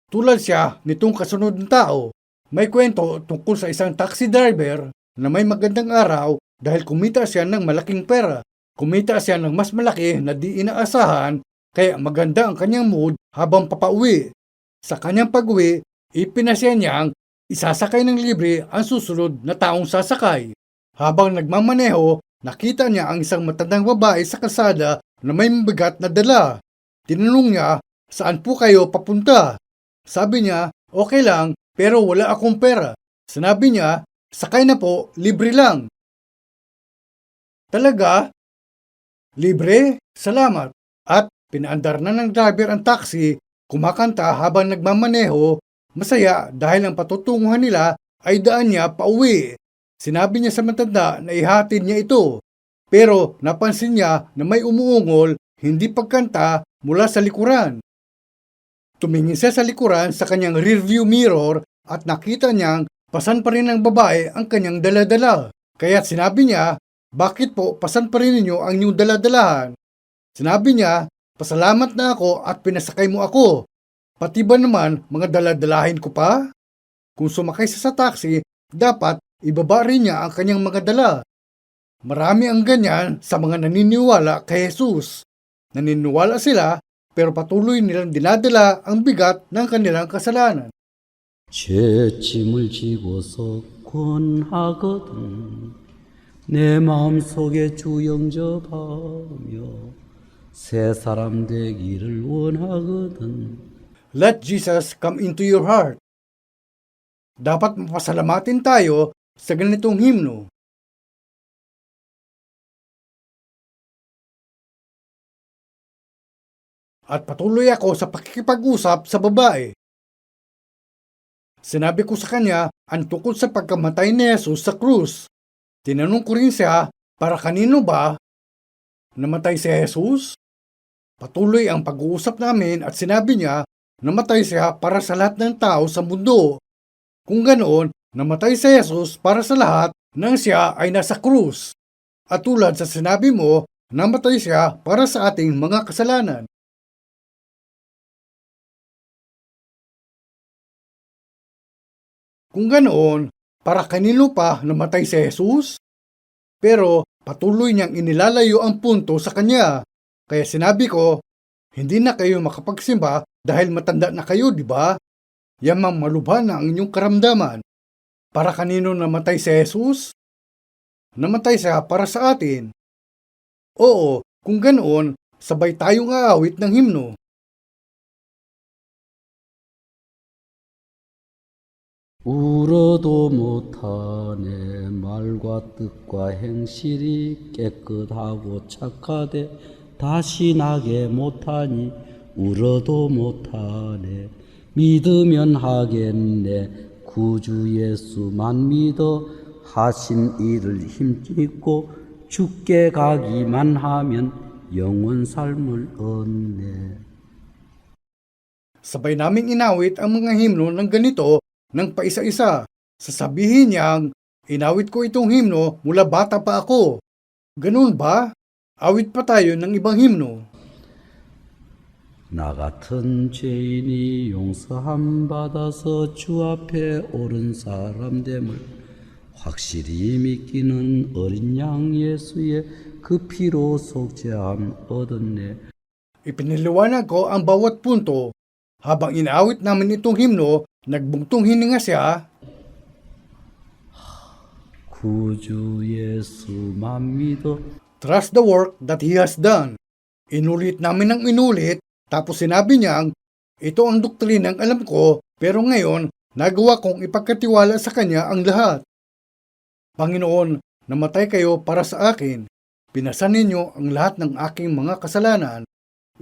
Tulad siya nitong kasunod ng tao, may kwento tungkol sa isang taxi driver na may magandang araw dahil kumita siya ng malaking pera. Kumita siya ng mas malaki na di inaasahan, kaya maganda ang kanyang mood habang papauwi. Sa kanyang pag-uwi, ipinasya niyang isasakay ng libre ang susunod na taong sasakay. Habang nagmamaneho, nakita niya ang isang matandang babae sa kalsada na may mabigat na dala. Tinanong niya, saan po kayo papunta? Sabi niya, okay lang, pero wala akong pera. Sinabi niya, sakay na po, libre lang. Talaga? Libre? Salamat. At pinaandar na ng driver ang taxi, kumakanta habang nagmamaneho, masaya dahil ang patutunguhan nila ay daan niya pauwi. Sinabi niya sa matanda na ihatid niya ito. Pero napansin niya na may umuungol, hindi pagkanta mula sa likuran. Tumingin siya sa likuran sa kanyang rearview mirror at nakita niyang pasan pa rin ng babae ang kanyang daladala. Kaya't sinabi niya, bakit po pasan pa rin ninyo ang inyong daladalahan? Sinabi niya, pasalamat na ako at pinasakay mo ako. Pati ba naman mga daladalahin ko pa? Kung sumakay siya sa taxi, dapat ibaba rin niya ang kanyang mga dala. Marami ang ganyan sa mga naniniwala kay Jesus. Naniniwala sila pero patuloy nilang dinadala ang bigat ng kanilang kasalanan. 죄짐을 지고서 권하거든 내 마음속에 주 영접하며 새 사람 되기를 원하거든. Let Jesus come into your heart. Dapat mapasalamatin tayo sa ganitong himno. At patuloy ako sa pakikipag-usap sa babae. Sinabi ko sa kanya ang tungkol sa pagkamatay ni Jesus sa krus. Tinanong ko rin siya, para kanino ba namatay si Jesus? Patuloy ang pag-uusap namin at sinabi niya, namatay siya para sa lahat ng tao sa mundo. Kung ganoon, namatay si Jesus para sa lahat nang siya ay nasa krus. At tulad sa sinabi mo, namatay siya para sa ating mga kasalanan. Kung ganoon, para kanino pa namatay si Jesus? Pero patuloy niyang inilalayo ang punto sa kanya. Kaya sinabi ko, hindi na kayo makapagsimba dahil matanda na kayo, di ba? Yamang malubha na ang inyong karamdaman. Para kanino namatay si Jesus? Namatay siya para sa atin. Oo, kung ganoon, sabay tayong aawit ng himno. 울어도 못하네 말과 뜻과 행실이 깨끗하고 착하되 다시 나게 못하니 울어도 못하네 믿으면 하겠네 구주 예수만 믿어 하신 일을 힘입고 죽게 가기만 하면 영원 삶을 얻네. Sabay naming inawit ang mga himno ng ganito ng paisa-isa. Sasabihin niyang, inawit ko itong himno mula bata pa ako. Ganun ba? Awit pa tayo ng ibang himno. 나 같은 죄인이 용서함 받아서 주 앞에 옳은 사람 됨을 확실히 믿기는 어린 양 예수의 그 피로 속죄함 얻었네. Ipiniliwanag ko ang bawat punto. Habang inaawit namin itong himno, nagbungtong hininga siya. 구주 예수만 믿어 Trust the work that He has done. Inulit namin ang inulit, tapos sinabi niyang, ito ang doktrinang alam ko, pero ngayon, nagawa kong ipagkatiwala sa Kanya ang lahat. Panginoon, namatay kayo para sa akin. Pinasan ninyo ang lahat ng aking mga kasalanan.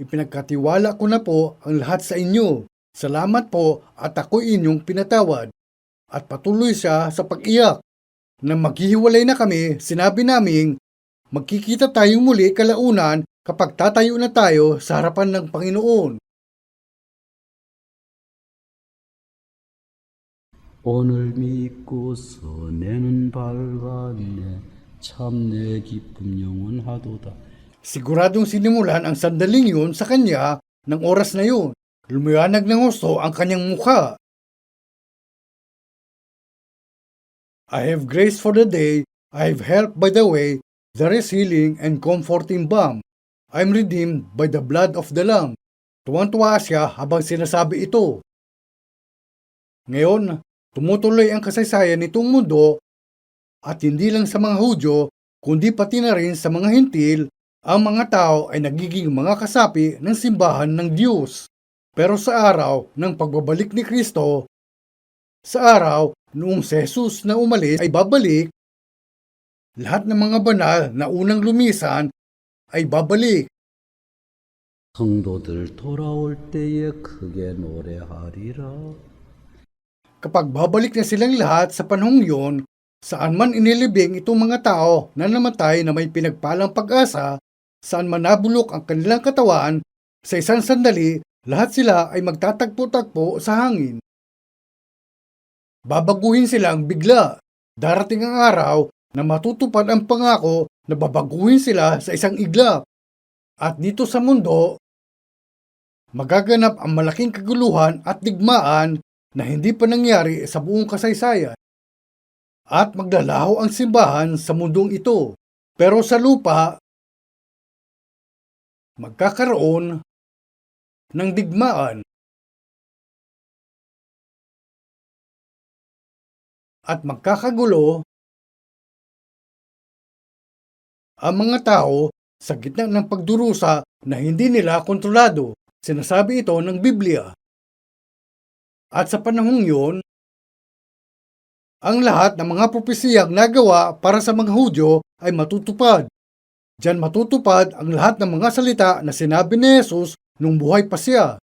Ipinagkatiwala ko na po ang lahat sa inyo. Salamat po at ako'y inyong pinatawad. At patuloy siya sa pag-iyak. Nang maghihiwalay na kami, sinabi naming, magkikita tayong muli kalaunan kapag tatayo na tayo sa harapan ng Panginoon. 오늘 믿고서 내는 밝았네 참 내 기쁨 영원하도다. Siguradong sinimulan ang sandaling yun sa kanya ng oras na yun. Lumiwanag ng husto ang kanyang mukha. I have grace for the day, I have help by the way, there is healing and comforting balm. I am redeemed by the blood of the Lamb. Tuwang-tuwa siya habang sinasabi ito. Ngayon, tumutuloy ang kasaysayan nitong mundo at hindi lang sa mga Hudyo, kundi pati na rin sa mga Hintil, ang mga tao ay nagiging mga kasapi ng simbahan ng Diyos. Pero sa araw ng pagbabalik ni Kristo, sa araw noong si Jesus na umalis ay babalik, lahat ng mga banal na unang lumisan ay babalik. 성도들 돌아올 때에 크게 노래하리라. Kapag babalik na silang lahat sa panahong yon, saan man inilibing itong mga tao na namatay na may pinagpalang pag-asa, saan man nabulok ang kanilang katawan, sa isang sandali, lahat sila ay magtatagpo-tagpo sa hangin. Babaguhin silang bigla. Darating ang araw na matutupad ang pangako na babaguhin sila sa isang iglap. At dito sa mundo, magaganap ang malaking kaguluhan at digmaan na hindi pa nangyari sa buong kasaysayan. At maglalaho ang simbahan sa mundong ito. Pero sa lupa, magkakaroon ng digmaan at magkakagulo ang mga tao sa gitna ng pagdurusa na hindi nila kontrolado. Sinasabi ito ng Biblia. At sa panahong yun, ang lahat ng mga propesiyang nagawa para sa mga Hudyo ay matutupad. Diyan matutupad ang lahat ng mga salita na sinabi ni Jesus nung buhay pa siya.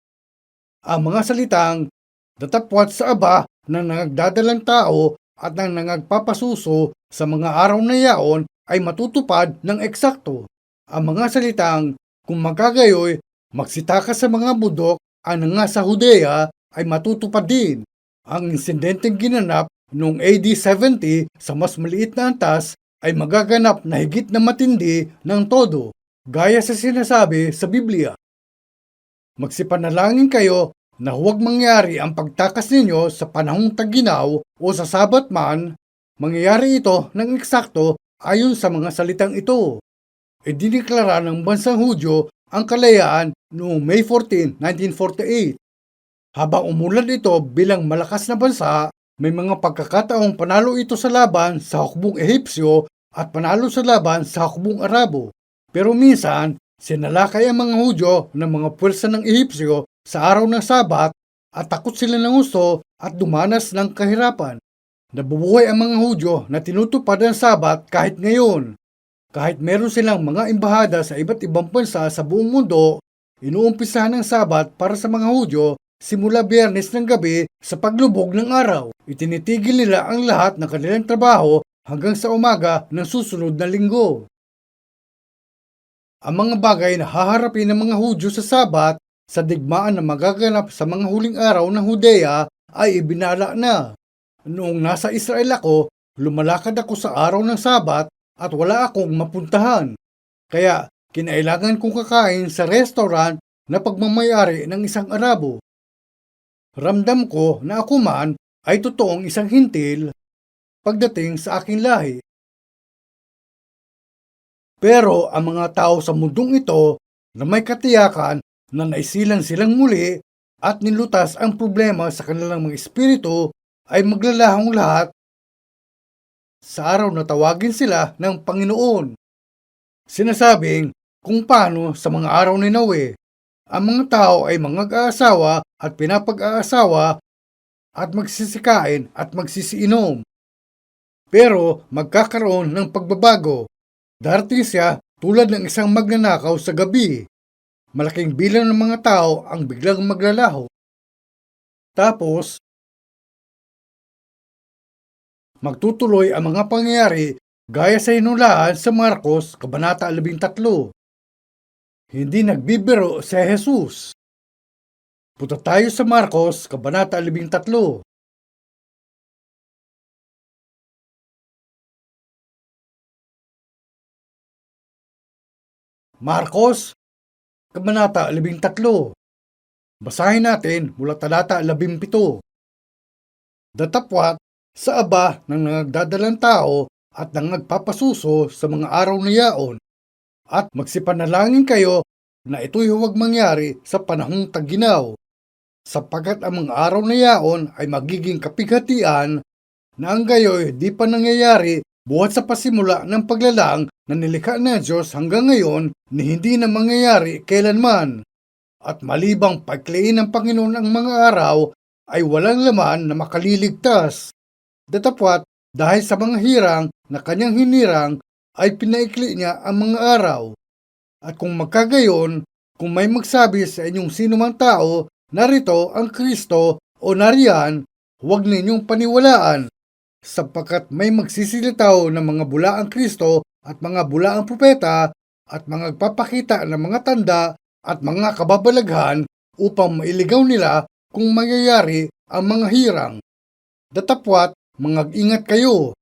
Ang mga salitang datapwat sa Aba na nagdadalang tao at ang nagpapasuso sa mga araw na yaon ay matutupad ng eksakto. Ang mga salitang kung magkagayoy, magsita ka sa mga budok ang nga sa Judea ay matutupad din. Ang insidenteng ginanap noong AD 70 sa mas maliit na antas ay magaganap na higit na matindi ng todo, gaya sa sinasabi sa Biblia. Magsipanalangin kayo na huwag mangyari ang pagtakas ninyo sa panahong taginaw o sa sabat man, mangyayari ito ng eksakto ayon sa mga salitang ito. Idiniklara ng bansang Hudyo ang kalayaan noong May 14, 1948. Habang umulad ito bilang malakas na bansa, may mga pagkakataong panalo ito sa laban sa hukbong Ehipsyo at panalo sa laban sa hukbong Arabo. Pero minsan, sinalakay ang mga Hudyo ng mga puwersa ng Ehipsyo sa araw ng Sabat at takot sila ng gusto at dumanas ng kahirapan. Nabubuhay ang mga Hudyo na tinutupad ang Sabat kahit ngayon. Kahit meron silang mga embahada sa iba't ibang bansa sa buong mundo, inuumpisahan ang Sabat para sa mga Hudyo simula Biyernes ng gabi sa paglubog ng araw. Itinitigil nila ang lahat ng kanilang trabaho hanggang sa umaga ng susunod na linggo. Ang mga bagay na haharapin ng mga Hudyo sa Sabat sa digmaan na magaganap sa mga huling araw ng Judea ay ibinala na. Noong nasa Israel ako, lumalakad ako sa araw ng Sabat at wala akong mapuntahan. Kaya kinailangan kong kakain sa restaurant na pagmamayari ng isang Arabo. Ramdam ko na ako man ay totoong isang hintil pagdating sa aking lahi. Pero ang mga tao sa mundong ito na may katiyakan na naisilang silang muli at nilutas ang problema sa kanilang mga espiritu ay maglalahong lahat sa araw na tawagin sila ng Panginoon. Sinasabing kung paano sa mga araw ni Noe, ang mga tao ay mag-aasawa at pinapag-aasawa at magsisikain at magsisiinom. Pero magkakaroon ng pagbabago. Darating siya tulad ng isang magnanakaw sa gabi. Malaking bilang ng mga tao ang biglang maglalaho. Tapos, magtutuloy ang mga pangyayari gaya sa hinulaan sa Marcos, Kabanata 13. Hindi nagbibiro si Jesus. Punta tayo sa Marcos, Kabanata 13. Marcos, Kabanata 13. Basahin natin mula talata 17. Datapwat sa Aba ng nagdadalang tao at ng nagpapasuso sa mga araw na yaon, at magsipanalangin kayo na ito'y huwag mangyari sa panahong taginaw, sapagkat ang mga araw na yaon ay magiging kapighatian na ang gayoy di pa nangyayari buhat sa pasimula ng paglalang na nilikha ng Diyos hanggang ngayon ni hindi na mangyayari kailanman. At malibang paikliin ng Panginoon ang mga araw ay walang laman na makaliligtas. Datapwat dahil sa mga hirang na kanyang hinirang ay pinaikli niya ang mga araw. At kung magkagayon, kung may magsabi sa inyong sinumang tao, narito ang Kristo o nariyan, huwag ninyong paniwalaan, sapagkat may magsisilitaw ng mga bulaang Kristo at mga bulaang propeta at mga nagpapakita ng mga tanda at mga kababalaghan upang mailigaw nila kung mangyayari ang mga hirang. Datapwat, mag-ingat kayo.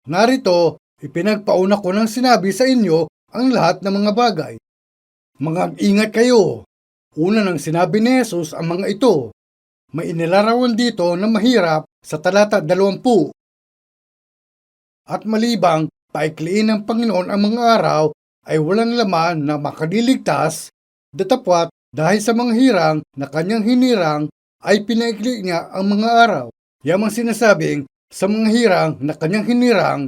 Narito, Ipinagpauna ko ng sinabi sa inyo ang lahat ng mga bagay. Mag-ingat kayo. Una nang sinabi ni Jesus ang mga ito. May inilarawan dito na mahirap sa talata 20. At malibang paikliin ng Panginoon ang mga araw ay walang laman na makaliligtas, datapwat dahil sa mga hirang na kanyang hinirang ay pinaikli niya ang mga araw. Yamang sinasabing sa mga hirang na kanyang hinirang,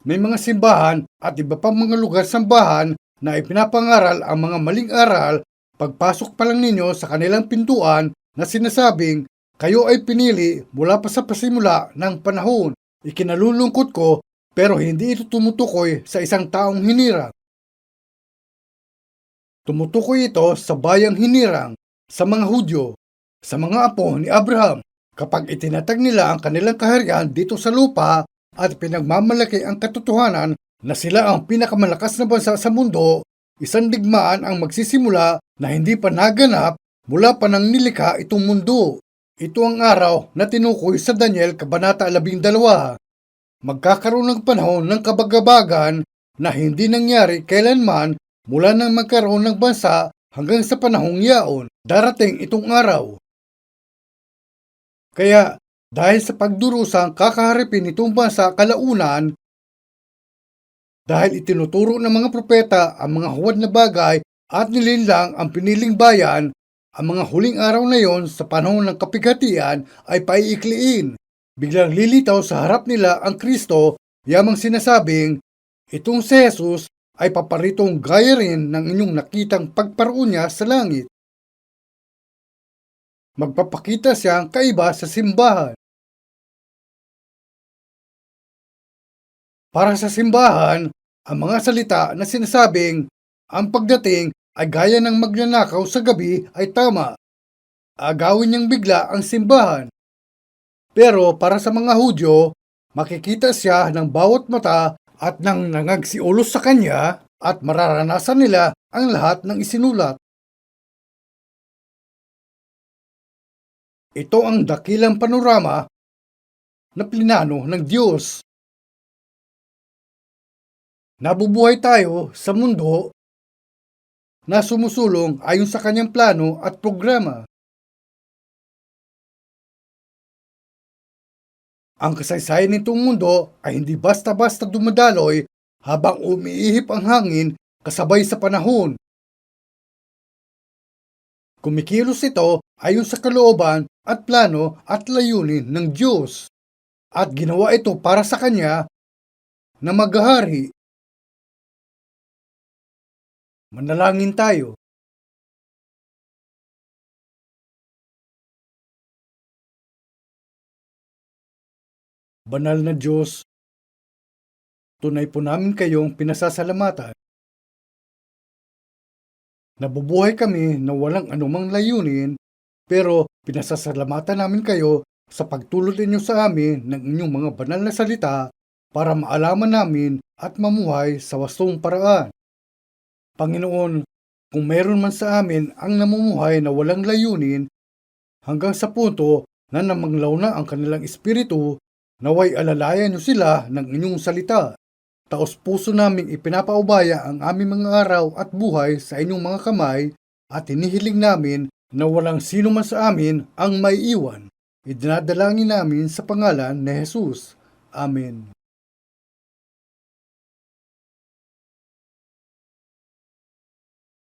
may mga simbahan at iba pang mga lugar sambahan na ipinapangaral ang mga maling aral pagpasok pa lang ninyo sa kanilang pintuan na sinasabing kayo ay pinili mula pa sa pasimula ng panahon. Ikinalulungkot ko pero hindi ito tumutukoy sa isang taong hinirang. Tumutukoy ito sa bayang hinirang, sa mga Hudyo, sa mga apo ni Abraham. Kapag itinatag nila ang kanilang kaharian dito sa lupa at pinagmamalaki ang katotohanan na sila ang pinakamalakas na bansa sa mundo, isang digmaan ang magsisimula na hindi pa naganap mula pa nang nilikha itong mundo. Ito ang araw na tinukoy sa Daniel Kabanata 12. Magkakaroon ng panahon ng kabagabagan na hindi nangyari kailanman mula nang magkaroon ng bansa hanggang sa panahong yaon. Darating itong araw. Kaya dahil sa pagdurusang kakaharapin itong bansa kalaunan, dahil itinuturo ng mga propeta ang mga huwad na bagay at nilinlang ang piniling bayan, ang mga huling araw na yon sa panahon ng kapighatian ay paiikliin. Biglang lilitaw sa harap nila ang Kristo, yamang sinasabing, itong si Jesus ay paparitong gaya rin ng inyong nakitang pagparoon niya sa langit. Magpapakita siyang kaiba sa simbahan. Para sa simbahan, ang mga salita na sinasabing ang pagdating ay gaya ng magnanakaw sa gabi ay tama. Agawin niyang bigla ang simbahan. Pero para sa mga Hudyo, makikita siya ng bawat mata at nang nangagsiulos sa kanya at mararanasan nila ang lahat ng isinulat. Ito ang dakilang panorama na plinano ng Diyos. Nabubuhay tayo sa mundo na sumusulong ayon sa kanyang plano at programa. Ang kasaysayan nitong mundo ay hindi basta-basta dumadaloy habang umiihip ang hangin kasabay sa panahon. Kumikilos ito ayon sa kalooban at plano at layunin ng Diyos. At ginawa ito para sa Kanya na maghahari. Manalangin tayo. Banal na Diyos, tunay po namin kayong pinasasalamatan. Nabubuhay kami na walang anumang layunin, pero pinasasalamatan namin kayo sa pagtulot ninyo sa amin ng inyong mga banal na salita para maalaman namin at mamuhay sa wastong paraan. Panginoon, kung meron man sa amin ang namumuhay na walang layunin hanggang sa punto na namanglaw na ang kanilang espiritu, naway alalayan niyo sila ng inyong salita. Taos puso naming ipinapaubaya ang aming mga araw at buhay sa inyong mga kamay at hinihiling namin na walang sino man sa amin ang maiiwan. Idinadalangin namin sa pangalan ni Jesus. Amen.